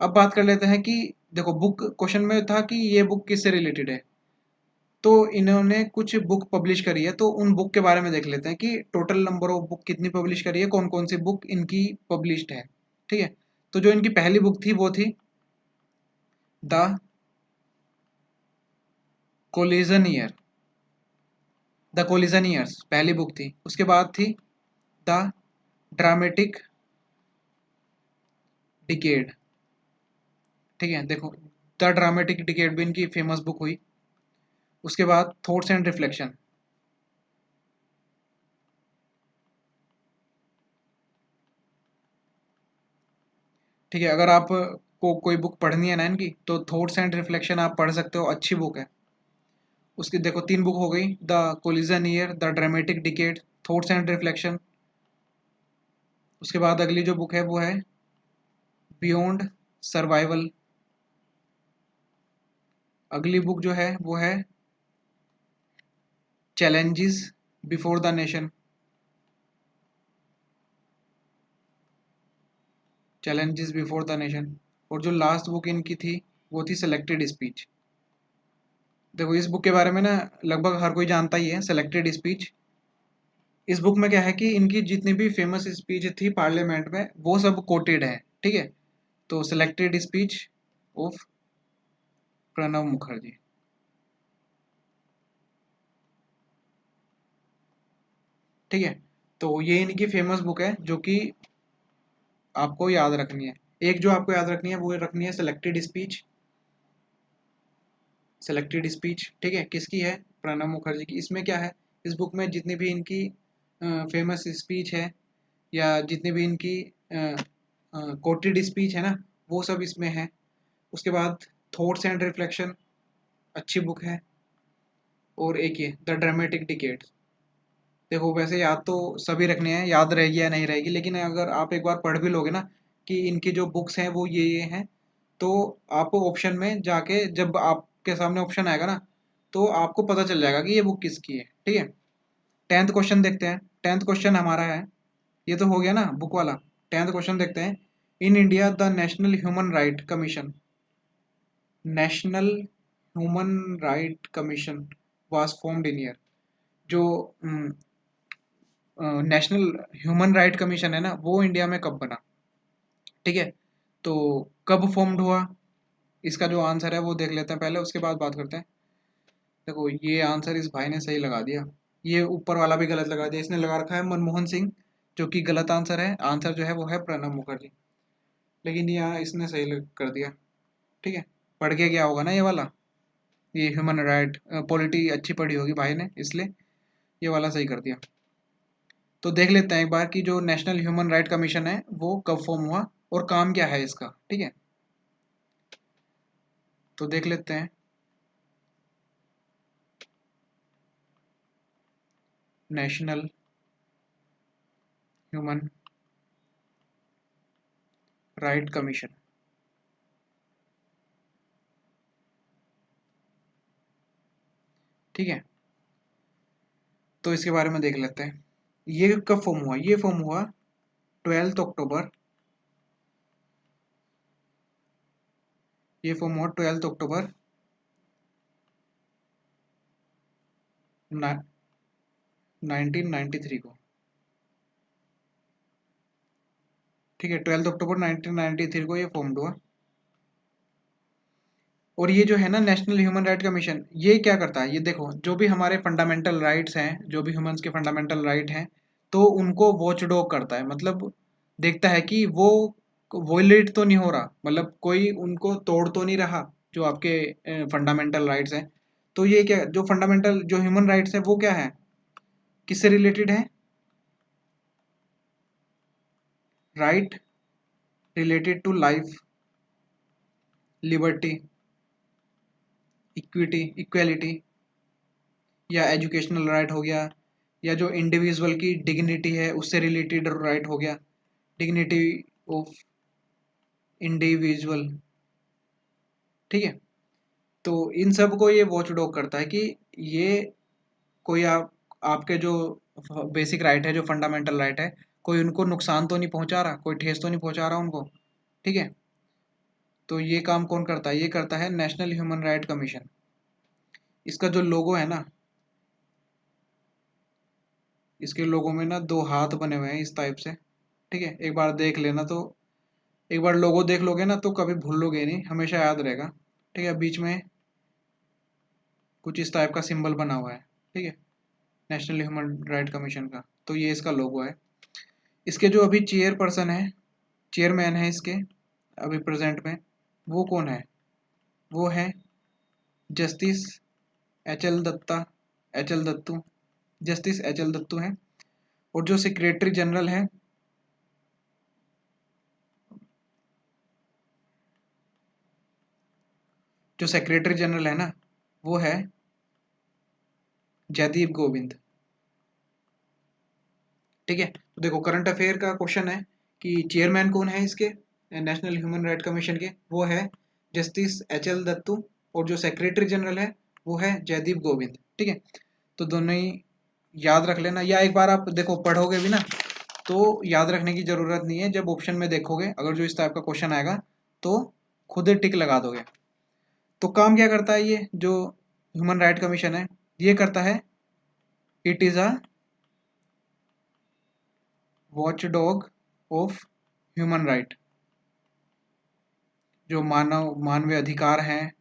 अब बात कर लेते हैं कि देखो बुक क्वेश्चन में था कि ये बुक किससे रिलेटेड है, तो इन्होंने कुछ बुक पब्लिश करी है, तो उन बुक के बारे में देख लेते हैं कि टोटल नंबर ऑफ बुक कितनी पब्लिश करी है, कौन कौन सी बुक इनकी पब्लिश्ड है। ठीक है, तो जो इनकी पहली बुक थी वो थी the collision year, the collision years पहली बुक थी। उसके बाद थी द ड्रामेटिक डिकेड। ठीक है, देखो द ड्रामेटिक डिकेड भी इनकी फेमस बुक हुई। उसके बाद थॉट्स एंड रिफ्लेक्शन। ठीक है, अगर आप को कोई बुक पढ़नी है ना इनकी, तो थॉट्स एंड रिफ्लेक्शन आप पढ़ सकते हो, अच्छी बुक है। उसकी देखो तीन बुक हो गई, the collision year, the dramatic decade, thoughts and reflection. उसके बाद अगली जो बुक है वो है बियॉन्ड सर्वाइवल। अगली बुक जो है वो है challenges before the nation. Challenges before the nation. और जो लास्ट बुक इनकी थी वो थी सेलेक्टेड स्पीच। देखो इस बुक के बारे में ना लगभग हर कोई जानता ही है, सेलेक्टेड स्पीच। इस बुक में क्या है कि इनकी जितनी भी फेमस स्पीच थी पार्लियामेंट में वो सब कोटेड है। ठीक है, तो selected speech of Pranab Mukherjee. ठीक है, तो ये इनकी फेमस बुक है जो कि आपको याद रखनी है। एक जो आपको याद रखनी है वो रखनी है सेलेक्टेड स्पीच। सेलेक्टेड स्पीच ठीक है, किसकी है? प्रणब मुखर्जी की। इसमें क्या है, इस बुक में जितनी भी इनकी फेमस स्पीच है या जितनी भी इनकी कोटेड स्पीच है ना, वो सब इसमें है। उसके बाद थॉट्स एंड रिफ्लेक्शन अच्छी बुक है। और एक ये द ड्रामेटिक डिकेड। देखो वैसे याद तो सभी रखने हैं, याद रहेगी या नहीं रहेगी, लेकिन अगर आप एक बार पढ़ भी लोगे ना कि इनकी जो बुक्स हैं वो ये हैं, तो आपको ऑप्शन में जाके जब आपके सामने ऑप्शन आएगा ना, तो आपको पता चल जाएगा कि ये बुक किसकी है। ठीक है, 10th क्वेश्चन देखते हैं। 10th क्वेश्चन हमारा है, ये तो हो गया ना बुक वाला। 10th क्वेश्चन देखते हैं। In India the national human right commission, national human right commission was formed in year. जो नेशनल ह्यूमन राइट कमीशन है ना, वो इंडिया में कब बना? ठीक है, तो कब फॉर्म्ड हुआ, इसका जो आंसर है वो देख लेते हैं पहले, उसके बाद बात करते हैं। देखो ये आंसर इस भाई ने सही लगा दिया, ये ऊपर वाला भी गलत लगा दिया। इसने लगा रखा है मनमोहन सिंह, जो कि गलत आंसर है। आंसर जो है वो है प्रणब मुखर्जी, लेकिन यहाँ इसने सही कर दिया। ठीक है, पढ़ के क्या होगा ना ये वाला, ये ह्यूमन राइट पॉलिटी अच्छी पढ़ी होगी भाई ने, इसलिए ये वाला सही कर दिया। तो देख लेते हैं एक बार कि जो नेशनल ह्यूमन राइट कमीशन है वो कब फॉर्म हुआ और काम क्या है इसका। ठीक है, तो देख लेते हैं। National human right commission. ठीक है, तो इसके बारे में देख लेते हैं। ये कब फॉर्म हुआ? ये फॉर्म हुआ 12 अक्टूबर। ये फॉर्म हुआ 12 अक्टूबर 1993 को। ठीक है, 12 अक्टूबर 1993 को ये फॉर्म हुआ। और ये जो है ना नेशनल ह्यूमन राइट कमीशन, ये क्या करता है? ये देखो जो भी हमारे फंडामेंटल राइट्स हैं, जो भी ह्यूमंस के फंडामेंटल राइट हैं, तो उनको वॉच डॉग करता है। मतलब देखता है कि वो वोलेट तो नहीं हो रहा, मतलब कोई उनको तोड़ तो नहीं रहा, जो आपके फंडामेंटल राइट्स हैं। तो ये क्या, जो फंडामेंटल जो ह्यूमन राइट्स है वो क्या है, किससे रिलेटेड है? Right related to life, liberty, equity, equality, या एजुकेशनल राइट हो गया, या जो इंडिविजुअल की डिग्निटी है उससे रिलेटेड राइट हो गया, डिग्निटी ऑफ इंडिविजुअल। ठीक है, तो इन सब को ये वॉच डॉग करता है कि ये कोई आपके जो बेसिक राइट है, जो फंडामेंटल राइट है, कोई उनको नुकसान तो नहीं पहुंचा रहा, कोई ठेस तो नहीं पहुंचा रहा उनको। ठीक है, तो ये काम कौन करता है? ये करता है नेशनल ह्यूमन राइट कमीशन। इसका जो लोगो है ना, इसके लोगों में ना दो हाथ बने हुए हैं इस टाइप से। ठीक है, एक बार देख लेना, तो एक बार लोगो देख लोगे ना तो कभी भूलोगे नहीं, हमेशा याद रहेगा। ठीक है, बीच में कुछ इस टाइप का सिंबल बना हुआ है, ठीक है, नेशनल ह्यूमन राइट कमीशन का। तो ये इसका लोगो है। इसके जो अभी चेयरपर्सन है, चेयरमैन है इसके अभी प्रेजेंट में, वो कौन है? वो है justice H L Dattu, justice H L Dattu है। और जो सेक्रेटरी जनरल है, जो सेक्रेटरी जनरल है ना, वो है जयदीप गोविंद, ठीक है। तो देखो करंट अफेयर का क्वेश्चन है कि चेयरमैन कौन है इसके नेशनल ह्यूमन राइट कमीशन के? वो है जस्टिस एच एल दत्तू। और जो सेक्रेटरी जनरल है वो है जयदीप गोविंद, ठीक है। तो दोनों ही याद रख लेना, या एक बार आप देखो पढ़ोगे भी ना तो याद रखने की जरूरत नहीं है। जब ऑप्शन में देखोगे अगर जो इस टाइप का क्वेश्चन आएगा तो खुद ही टिक लगा दोगे। तो काम क्या करता है ये जो ह्यूमन राइट कमीशन है? ये करता है, it is a watchdog of human right. जो मानवीय अधिकार हैं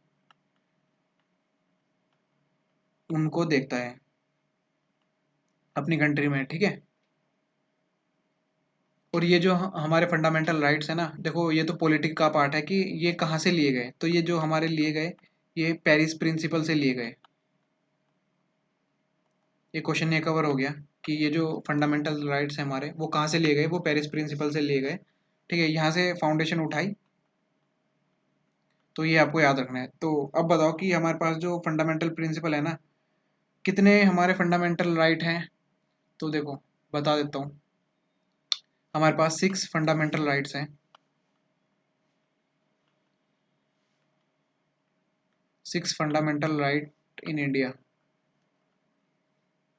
उनको देखता है अपनी कंट्री में, ठीक है। और ये जो हमारे फंडामेंटल राइट्स है ना, देखो ये तो पॉलिटिक का पार्ट है कि ये कहाँ से लिए गए। तो ये जो हमारे लिए गए, ये पेरिस प्रिंसिपल से लिए गए। ये क्वेश्चन ये कवर हो गया कि ये जो फंडामेंटल राइट्स हैं हमारे, वो कहाँ से लिए गए? वो पेरिस प्रिंसिपल से लिए गए, ठीक है। यहाँ से फाउंडेशन उठाई, तो ये आपको याद रखना है। तो अब बताओ कि हमारे पास जो फंडामेंटल प्रिंसिपल है ना, कितने हमारे फंडामेंटल राइट हैं? तो देखो बता देता हूँ, हमारे पास 6 फंडामेंटल राइट्स हैं। 6 फंडामेंटल राइट इन इंडिया,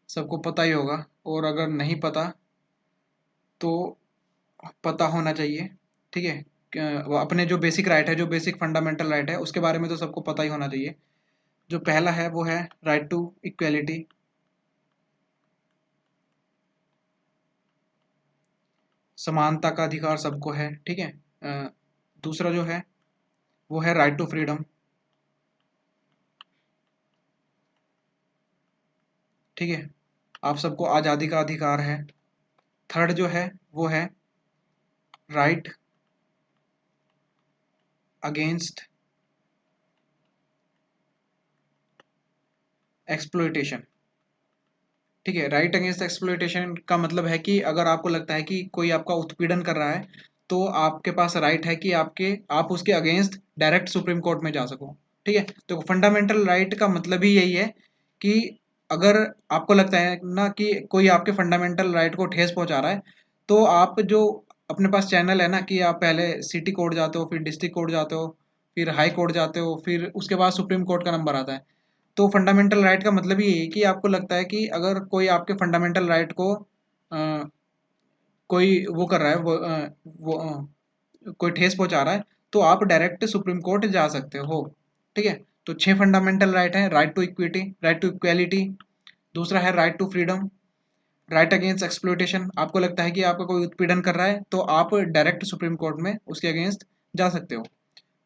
सबको पता ही होगा। और अगर नहीं पता तो पता होना चाहिए, ठीक है। वो अपने जो बेसिक राइट है, जो बेसिक फंडामेंटल राइट है, उसके बारे में तो सबको पता ही होना चाहिए। जो पहला है वो है राइट टू इक्वेलिटी, समानता का अधिकार सबको है, ठीक है। दूसरा जो है वो है राइट टू फ्रीडम, ठीक है, आप सबको आज़ादी का अधिकार है। थर्ड जो है वो है राइट अगेंस्ट एक्सप्लॉयटेशन, ठीक है। राइट अगेंस्ट एक्सप्लॉयटेशन का मतलब है कि अगर आपको लगता है कि कोई आपका उत्पीड़न कर रहा है तो आपके पास राइट है कि आप उसके अगेंस्ट डायरेक्ट सुप्रीम कोर्ट में जा सको, ठीक है। तो फंडामेंटल राइट का मतलब ही यही है कि अगर आपको लगता है ना कि कोई आपके फंडामेंटल राइट को ठेस पहुंचा रहा है, तो आप जो अपने पास चैनल है ना कि आप पहले सिटी कोर्ट जाते हो, फिर डिस्ट्रिक्ट कोर्ट जाते हो, फिर हाई कोर्ट जाते हो, फिर उसके बाद सुप्रीम कोर्ट का नंबर आता है। तो फंडामेंटल राइट का मतलब ये है कि आपको लगता है कि अगर कोई आपके फंडामेंटल राइट को कोई वो कर रहा है, कोई ठेस पहुंचा रहा है, तो आप डायरेक्ट सुप्रीम कोर्ट जा सकते हो, ठीक है। तो 6 फंडामेंटल राइट हैं। Right to equity, right to equality, दूसरा है right to freedom, right against exploitation, आपको लगता है कि आपका कोई उत्पीड़न कर रहा है तो आप डायरेक्ट सुप्रीम कोर्ट में उसके अगेंस्ट जा सकते हो।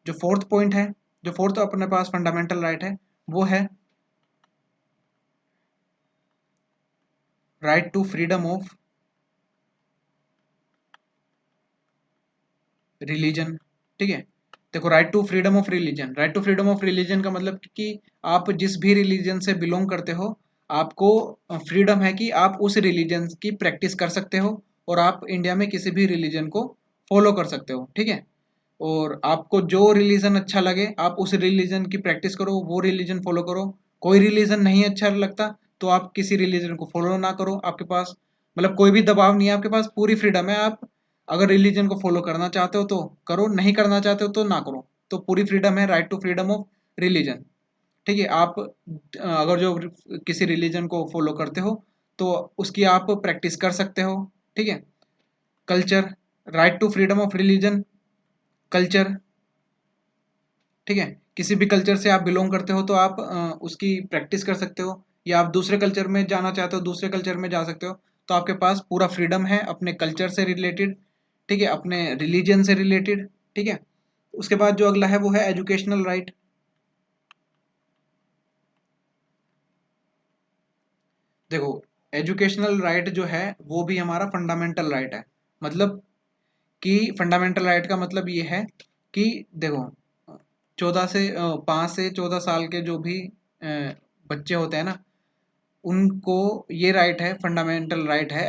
जो फोर्थ पॉइंट है, जो फोर्थ अपने पास फंडामेंटल राइट है, वो है right to freedom of religion, ठीक है। देखो right to freedom of religion, right to freedom of religion का मतलब कि आप जिस भी रिलीजन से बिलोंग करते हो, आपको फ्रीडम है कि आप उस रिलीजन की प्रैक्टिस कर सकते हो और आप इंडिया में किसी भी रिलीजन को फॉलो कर सकते हो, ठीक है। और आपको जो रिलीजन अच्छा लगे आप उस रिलीजन की प्रैक्टिस करो, वो रिलीजन फॉलो करो। कोई रिलीजन नहीं अच्छा लगता तो आप किसी रिलीजन को फॉलो ना करो। आपके पास मतलब कोई भी दबाव नहीं है, आपके पास पूरी फ्रीडम है। आप अगर रिलीजन को फॉलो करना चाहते हो तो करो, नहीं करना चाहते हो तो ना करो। तो पूरी फ्रीडम है, right to freedom of religion, ठीक है। आप अगर जो किसी रिलीजन को फॉलो करते हो तो उसकी आप प्रैक्टिस कर सकते हो, ठीक है। Culture, right to freedom of religion, culture, ठीक है। किसी भी कल्चर से आप बिलोंग करते हो तो आप उसकी प्रैक्टिस कर सकते हो, या आप दूसरे कल्चर में जाना चाहते हो दूसरे कल्चर में जा सकते हो। तो आपके पास पूरा फ्रीडम है अपने कल्चर से रिलेटेड, ठीक है, अपने रिलीजन से रिलेटेड, ठीक है। उसके बाद जो अगला है वो है एजुकेशनल राइट। देखो एजुकेशनल राइट जो है वो भी हमारा फंडामेंटल राइट है। मतलब कि फंडामेंटल राइट का मतलब ये है कि देखो 5 से 14 साल के जो भी बच्चे होते हैं ना, उनको ये राइट है, फंडामेंटल राइट है,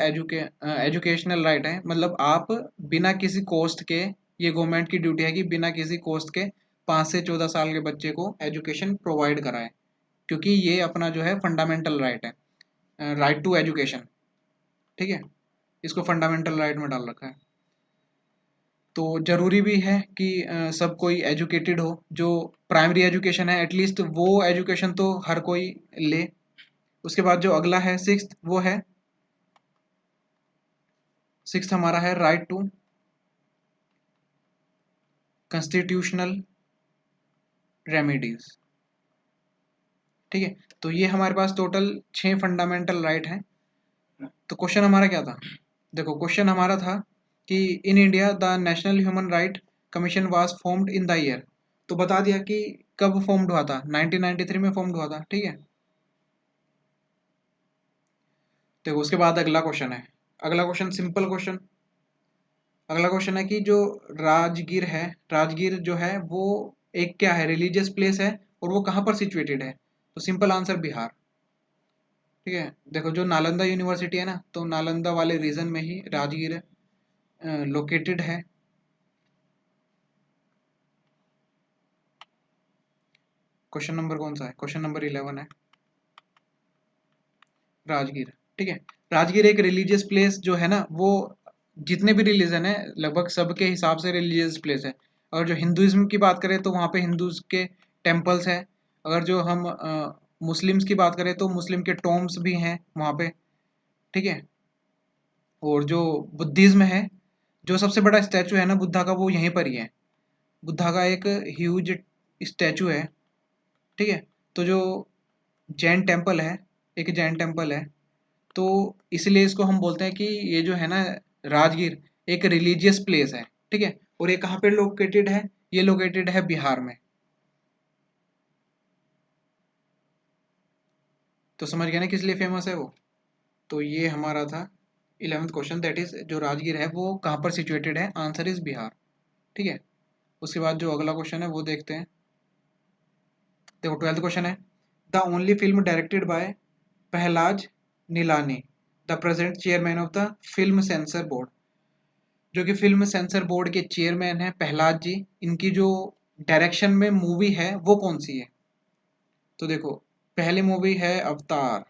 एजुकेशनल राइट है। मतलब आप बिना किसी कॉस्ट के, ये गवर्नमेंट की ड्यूटी है कि बिना किसी कॉस्ट के 5 से 14 साल के बच्चे को एजुकेशन प्रोवाइड कराएं, क्योंकि ये अपना जो है फंडामेंटल राइट है, राइट टू एजुकेशन। ठीक है, इसको फंडामेंटल राइट में डाल रखा है। तो ज़रूरी भी है कि सब कोई एजुकेटेड हो। जो प्राइमरी एजुकेशन है एटलीस्ट वो एजुकेशन तो हर कोई ले। उसके बाद जो अगला है सिक्स्थ, वो है सिक्स्थ हमारा है राइट टू कॉन्स्टिट्यूशनल रेमेडीज। ठीक है, तो ये हमारे पास टोटल 6 फंडामेंटल राइट हैं। तो क्वेश्चन हमारा क्या था? देखो क्वेश्चन हमारा था कि in India the national human right commission was formed in the year. तो बता दिया कि कब फॉर्म्ड हुआ था, 1993 में फॉर्म्ड हुआ था। ठीक है, देखो उसके बाद अगला क्वेश्चन है। अगला क्वेश्चन सिंपल क्वेश्चन। अगला क्वेश्चन है कि जो राजगीर है, राजगीर जो है वो एक क्या है, रिलीजियस प्लेस है, और वो कहाँ पर सिचुएटेड है? तो सिंपल आंसर बिहार। ठीक है, देखो जो नालंदा यूनिवर्सिटी है ना, तो नालंदा वाले रीजन में ही राजगीर लोकेटेड है। क्वेश्चन नंबर कौन सा है? क्वेश्चन नंबर 11 है, राजगीर। ठीक है, राजगीर एक रिलीजियस प्लेस जो है ना, वो जितने भी रिलीजन है लगभग सबके हिसाब से रिलीजियस प्लेस है। अगर जो हिंदुइज्म की बात करें तो वहाँ पे हिंदूज के टेम्पल्स है। अगर जो हम मुस्लिम्स की बात करें तो मुस्लिम के टॉम्ब्स भी हैं वहाँ पे। ठीक है, और जो बुद्धिज्म है, जो सबसे बड़ा स्टैचू है ना बुद्धा का, वो यहीं पर ही है। बुद्धा का एक ह्यूज स्टैचू है। ठीक है, तो जो जैन टेम्पल है, एक जैन टेम्पल है, तो इसलिए इसको हम बोलते हैं कि ये जो है ना राजगीर एक रिलीजियस प्लेस है। ठीक है, और ये कहाँ पे लोकेटेड है? ये लोकेटेड है बिहार में। तो समझ गए ना किस लिए फेमस है वो? तो ये हमारा था 11th क्वेश्चन, दैट इज जो राजगीर है वो कहाँ पर सिचुएटेड है? Answer is Bihar. ठीक है, उसके बाद जो अगला क्वेश्चन है वो देखते हैं। देखो 12th क्वेश्चन है, the only film directed by Pahlaj Nilani the present chairman of the film sensor board. जो कि फिल्म सेंसर बोर्ड के चेयरमैन हैं प्रहलाद जी, इनकी जो डायरेक्शन में मूवी है वो कौन सी है? तो देखो पहली मूवी है अवतार।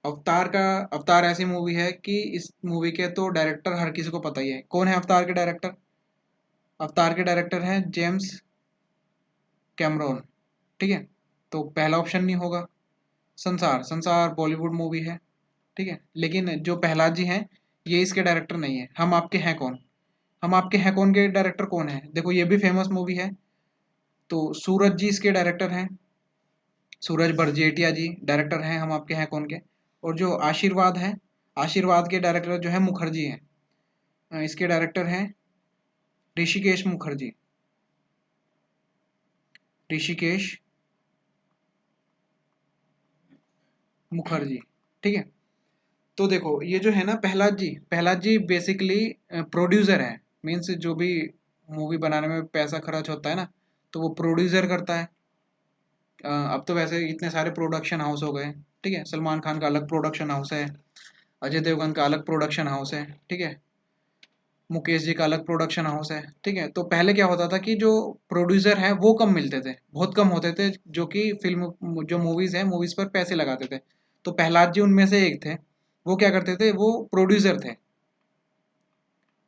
अवतार का, अवतार ऐसी मूवी है कि इस मूवी के तो डायरेक्टर हर किसी को पता ही है। कौन है अवतार के डायरेक्टर? अवतार के डायरेक्टर हैं जेम्स कैमरॉन। ठीक है, तो पहला ऑप्शन नहीं होगा। संसार, संसार बॉलीवुड मूवी है। ठीक है, लेकिन जो प्रहलाद जी हैं ये इसके डायरेक्टर नहीं है। हम आपके हैं कौन, हम आपके हैं कौन के डायरेक्टर कौन है? देखो ये भी फेमस मूवी है। तो सूरज जी इसके डायरेक्टर हैं, सूरज बरजेटिया जी डायरेक्टर हैं हम आपके हैं कौन के। और जो आशीर्वाद हैं, आशीर्वाद के डायरेक्टर जो है मुखर्जी हैं। इसके डायरेक्टर हैं ऋषिकेश मुखर्जी, ऋषिकेश मुखर्जी। ठीक है, तो देखो ये जो है ना प्रहलाद जी, प्रहलाद जी बेसिकली प्रोड्यूसर है। मीन्स जो भी मूवी बनाने में पैसा खर्च होता है ना, तो वो प्रोड्यूसर करता है। अब तो वैसे इतने सारे प्रोडक्शन हाउस हो गए। ठीक है, सलमान खान का अलग प्रोडक्शन हाउस है, अजय देवगन का अलग प्रोडक्शन हाउस है। ठीक है, मुकेश जी का अलग प्रोडक्शन हाउस है। ठीक है, तो पहले क्या होता था कि जो प्रोड्यूसर हैं वो कम मिलते थे, बहुत कम होते थे, जो कि फिल्म जो मूवीज हैं मूवीज पर पैसे लगाते थे। तो प्रहलाद जी उनमें से एक थे। वो क्या करते थे, वो प्रोड्यूसर थे।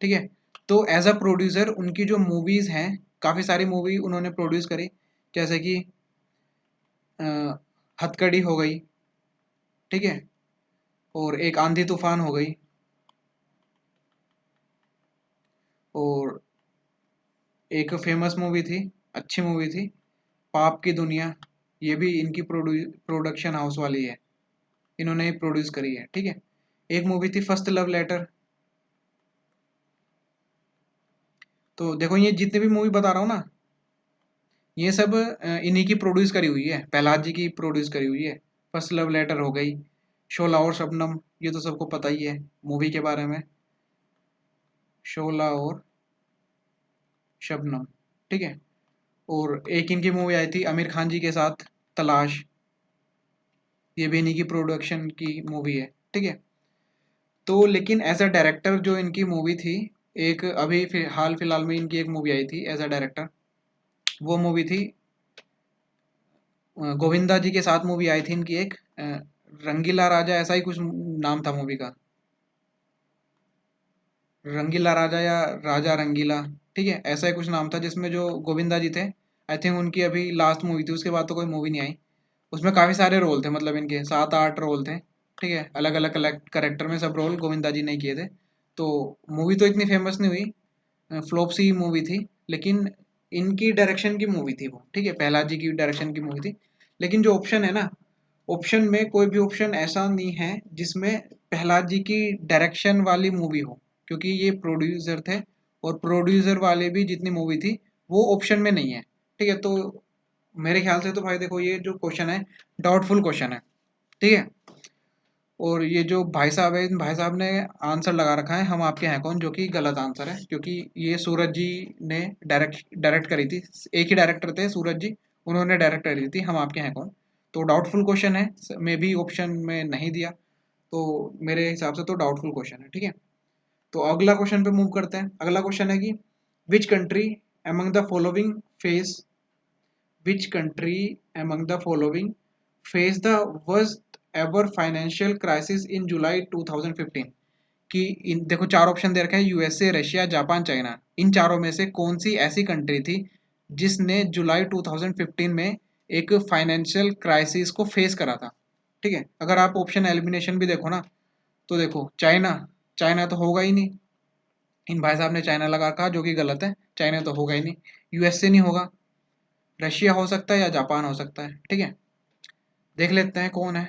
ठीक है, तो एज अ प्रोड्यूसर उनकी जो मूवीज हैं, काफ़ी सारी मूवी उन्होंने प्रोड्यूस करी। जैसे कि अ, हथकड़ी हो गई। ठीक है, और एक आंधी तूफान हो गई, और एक फेमस मूवी थी, अच्छी मूवी थी, पाप की दुनिया। ये भी इनकी प्रोडक्शन हाउस वाली है, इन्होंने ही प्रोड्यूस करी है। ठीक है, एक मूवी थी फर्स्ट लव लेटर। तो देखो ये जितने भी मूवी बता रहा हूँ ना, ये सब इन्हीं की प्रोड्यूस करी हुई है, प्रहलाद जी की प्रोड्यूस करी हुई है। फर्स्ट लव लेटर हो गई, शोला और शबनम, ये तो सबको पता ही है मूवी के बारे में, शोला और शबनम, ठीक है। और एक इनकी मूवी आई थी आमिर खान जी के साथ, तलाश, ये भी इन्हीं की प्रोडक्शन की मूवी है, ठीक है। तो लेकिन एज अ डायरेक्टर जो इनकी मूवी थी, एक अभी हाल फिलहाल में इनकी एक मूवी आई थी एज अ डायरेक्टर, वो मूवी थी गोविंदा जी के साथ मूवी आई थी इनकी एक, रंगीला राजा, ऐसा ही कुछ नाम था मूवी का, रंगीला राजा या राजा रंगीला, ठीक है, ऐसा ही कुछ नाम था, जिसमें जो गोविंदा जी थे, आई थिंक उनकी अभी लास्ट मूवी थी, उसके बाद तो कोई मूवी नहीं आई। उसमें काफ़ी सारे रोल थे, मतलब इनके 7-8 रोल थे, ठीक है, अलग अलग करेक्टर में सब रोल गोविंदा जी ने किए थे। तो मूवी तो इतनी फेमस नहीं हुई, फ्लॉप सी मूवी थी, लेकिन इनकी डायरेक्शन की मूवी थी वो, ठीक है, प्रहलाद जी की डायरेक्शन की मूवी थी। लेकिन जो ऑप्शन है ना, ऑप्शन में कोई भी ऑप्शन ऐसा नहीं है जिसमें प्रहलाद जी की डायरेक्शन वाली मूवी हो, क्योंकि ये प्रोड्यूसर थे, और प्रोड्यूसर वाले भी जितनी मूवी थी वो ऑप्शन में नहीं है, ठीक है। तो मेरे ख्याल से तो भाई देखो, ये जो क्वेश्चन है डाउटफुल क्वेश्चन है, ठीक है। और ये जो भाई साहब है, इन भाई साहब ने आंसर लगा रखा है हम आपके हैं कौन, जो कि गलत आंसर है, क्योंकि ये सूरज जी ने डायरेक्ट करी थी, एक ही डायरेक्टर थे सूरज जी, उन्होंने डायरेक्ट करी थी हम आपके हैं कौन। तो डाउटफुल क्वेश्चन है, मे भी ऑप्शन में नहीं दिया, तो मेरे हिसाब से तो डाउटफुल क्वेश्चन है, ठीक है। तो अगला क्वेश्चन पे मूव करते हैं। अगला क्वेश्चन है कि which country among the following face which country among the following faced the worst ever financial crisis in July 2015? कि इन देखो चार ऑप्शन दे रखे हैं, यूएसए, रशिया, जापान, चाइना, इन चारों में से कौन सी ऐसी कंट्री थी जिसने जुलाई 2015 में एक फाइनेंशियल क्राइसिस को फेस करा था, ठीक है। अगर आप ऑप्शन एलिमिनेशन भी देखो ना, तो देखो चाइना, चाइना तो होगा ही नहीं, इन भाई साहब ने चाइना लगा कहा, जो कि गलत है, चाइना तो होगा ही नहीं। यूएसए नहीं होगा, रशिया हो सकता है या जापान हो सकता है, ठीक है। देख लेते हैं कौन है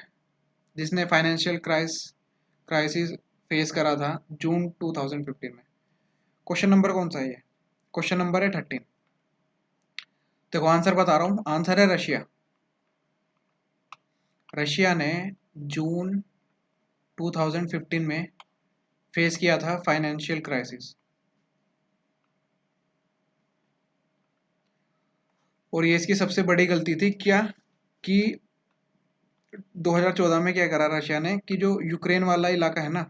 जिसने फाइनेंशियल क्राइसिस फेस करा था जून 2015 में। क्वेश्चन नंबर कौन सा है ये? क्वेश्चन नंबर है 13। देखो आंसर बता रहा हूँ, आंसर है रशिया। रशिया ने जून 2015 में फेस किया था फाइनेंशियल क्राइसिस, और ये इसकी सबसे बड़ी गलती थी क्या, कि 2014 में क्या करा रशिया ने, कि जो यूक्रेन वाला इलाका है ना,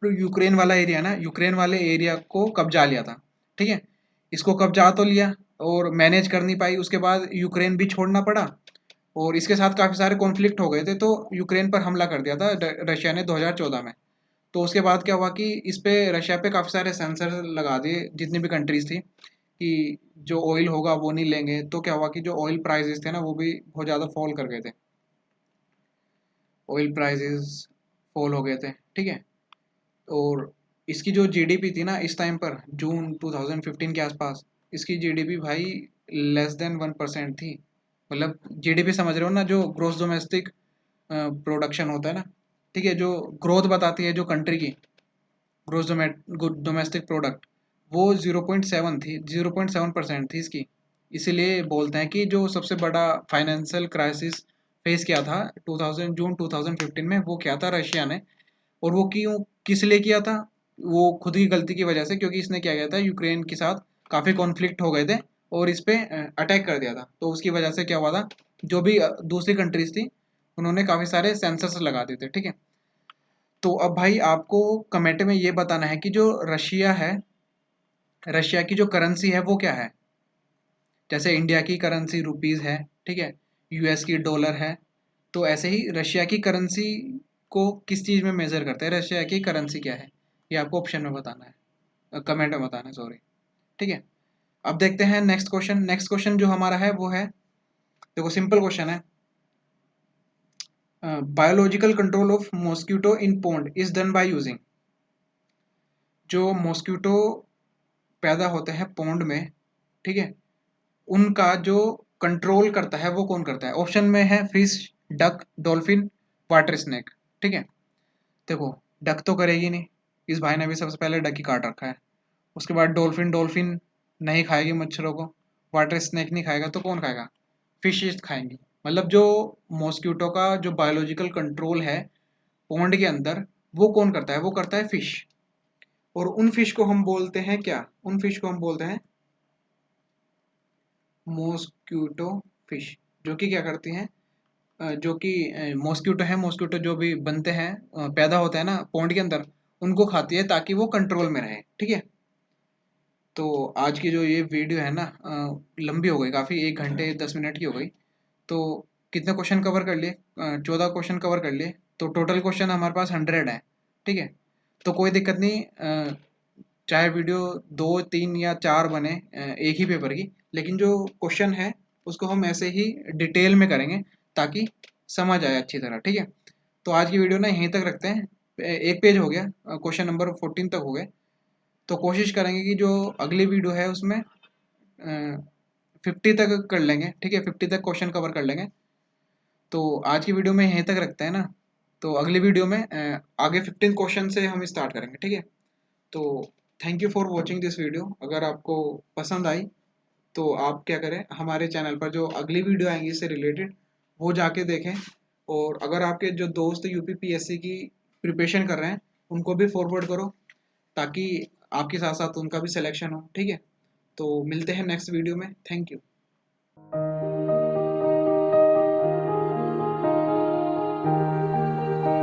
जो यूक्रेन वाला एरिया है ना, यूक्रेन वाले एरिया को कब्जा लिया था, ठीक है। इसको कब्जा तो लिया, और मैनेज कर नहीं पाई, उसके बाद यूक्रेन भी छोड़ना पड़ा, और इसके साथ काफ़ी सारे कॉन्फ्लिक्ट हो गए थे, तो यूक्रेन पर हमला कर दिया था रशिया ने 2014 में। तो उसके बाद क्या हुआ कि इस पे रशिया पे काफ़ी सारे सेंसर लगा दिए जितनी भी कंट्रीज थी, कि जो ऑयल होगा वो नहीं लेंगे। तो क्या हुआ कि जो ऑयल प्राइजेस थे ना, वो भी बहुत ज़्यादा फॉल कर गए थे, ऑयल प्राइजेस फॉल हो गए थे, ठीक है। और इसकी जो जीडीपी थी ना इस टाइम पर, जून 2015 के आसपास, इसकी जीडीपी भाई << 1% थी। मतलब जीडीपी समझ रहे हो ना, जो ग्रोस डोमेस्टिक प्रोडक्शन होता है ना, ठीक है, जो ग्रोथ बताती है जो कंट्री की, ग्रोस डोमेस्टिक प्रोडक्ट, वो 0.7 थी, 0.7% थी इसकी। इसीलिए बोलते हैं कि जो सबसे बड़ा फाइनेंशियल क्राइसिस फेस किया था 2015 में, वो क्या था, रशिया ने। और वो क्यों, किस लिए किया था, वो खुद की गलती की वजह से, क्योंकि इसने क्या किया था, यूक्रेन के साथ काफ़ी कॉन्फ्लिक्ट हो गए थे, और इस पे अटैक कर दिया था। तो उसकी वजह से क्या हुआ था, जो भी दूसरी कंट्रीज थी, उन्होंने काफ़ी सारे सेंसर्स लगा दिए थे, ठीक है। तो अब भाई आपको कमेंट में ये बताना है कि जो रशिया है, रशिया की जो करेंसी है वो क्या है। जैसे इंडिया की करेंसी रुपीज़ है, ठीक है, यूएस की डॉलर है, तो ऐसे ही रशिया की करेंसी को किस चीज़ में मेजर करते हैं, रशिया की करेंसी क्या है, ये आपको ऑप्शन में बताना है, कमेंट में बताना है, सॉरी, ठीक है। अब देखते हैं नेक्स्ट क्वेश्चन। नेक्स्ट क्वेश्चन जो हमारा है वो है, देखो सिंपल क्वेश्चन है, biological control of mosquito in pond is done by using. जो मॉस्किटो पैदा होते हैं पॉन्ड में, ठीक है, उनका जो कंट्रोल करता है वो कौन करता है। ऑप्शन में है fish, duck, dolphin, water snake, ठीक है। देखो डक तो करेगी नहीं, इस भाई ने भी सबसे पहले डक ही काट रखा है। उसके बाद डॉल्फिन, डॉल्फिन नहीं खाएगी मच्छरों को, वाटर स्नेक नहीं खाएगा, तो कौन खाएगा, फिशेस खाएंगी, मतलब जो मॉस्क्यूटो का जो बायोलॉजिकल कंट्रोल है पॉन्ड के अंदर, वो कौन करता है? वो करता है फिश। और उन फिश को हम बोलते हैं क्या? उन फिश को हम बोलते हैं मॉस्क्यूटो फिश, जो कि क्या करती हैं, जो कि मॉस्क्यूटो है, मॉस्क्यूटो जो भी बनते हैं, पैदा होते हैं ना पॉन्ड के अंदर, उनको खाती है ताकि वो कंट्रोल में रहे। ठीक है। तो आज की जो ये वीडियो है ना, लंबी हो गई काफ़ी, 1 घंटे 10 मिनट की हो गई। तो कितने क्वेश्चन कवर कर लिए? 14 क्वेश्चन कवर कर लिए। तो टोटल क्वेश्चन हमारे पास 100 है। ठीक है। तो कोई दिक्कत नहीं, चाहे वीडियो 2 3 या 4 बने एक ही पेपर की, लेकिन जो क्वेश्चन है उसको हम ऐसे ही डिटेल में करेंगे ताकि समझ आए अच्छी तरह। ठीक है। तो आज की वीडियो ना यहीं तक रखते हैं। एक पेज हो गया, क्वेश्चन नंबर 14 तक हो गए। तो कोशिश करेंगे कि जो अगली वीडियो है उसमें 50 तक कर लेंगे। ठीक है, 50 तक क्वेश्चन कवर कर लेंगे। तो आज की वीडियो में यहीं तक रखते हैं ना। तो अगली वीडियो में आगे 15 क्वेश्चन से हम स्टार्ट करेंगे। ठीक है। तो thank you for watching this video. अगर आपको पसंद आई तो आप क्या करें, हमारे चैनल पर जो अगली वीडियो आएंगी इससे रिलेटेड वो जाके देखें। और अगर आपके जो दोस्त यूपीपीएससी की प्रिपरेशन कर रहे हैं उनको भी फॉरवर्ड करो, ताकि आपके साथ साथ उनका भी सिलेक्शन हो। ठीक है। तो मिलते हैं नेक्स्ट वीडियो में। Thank you.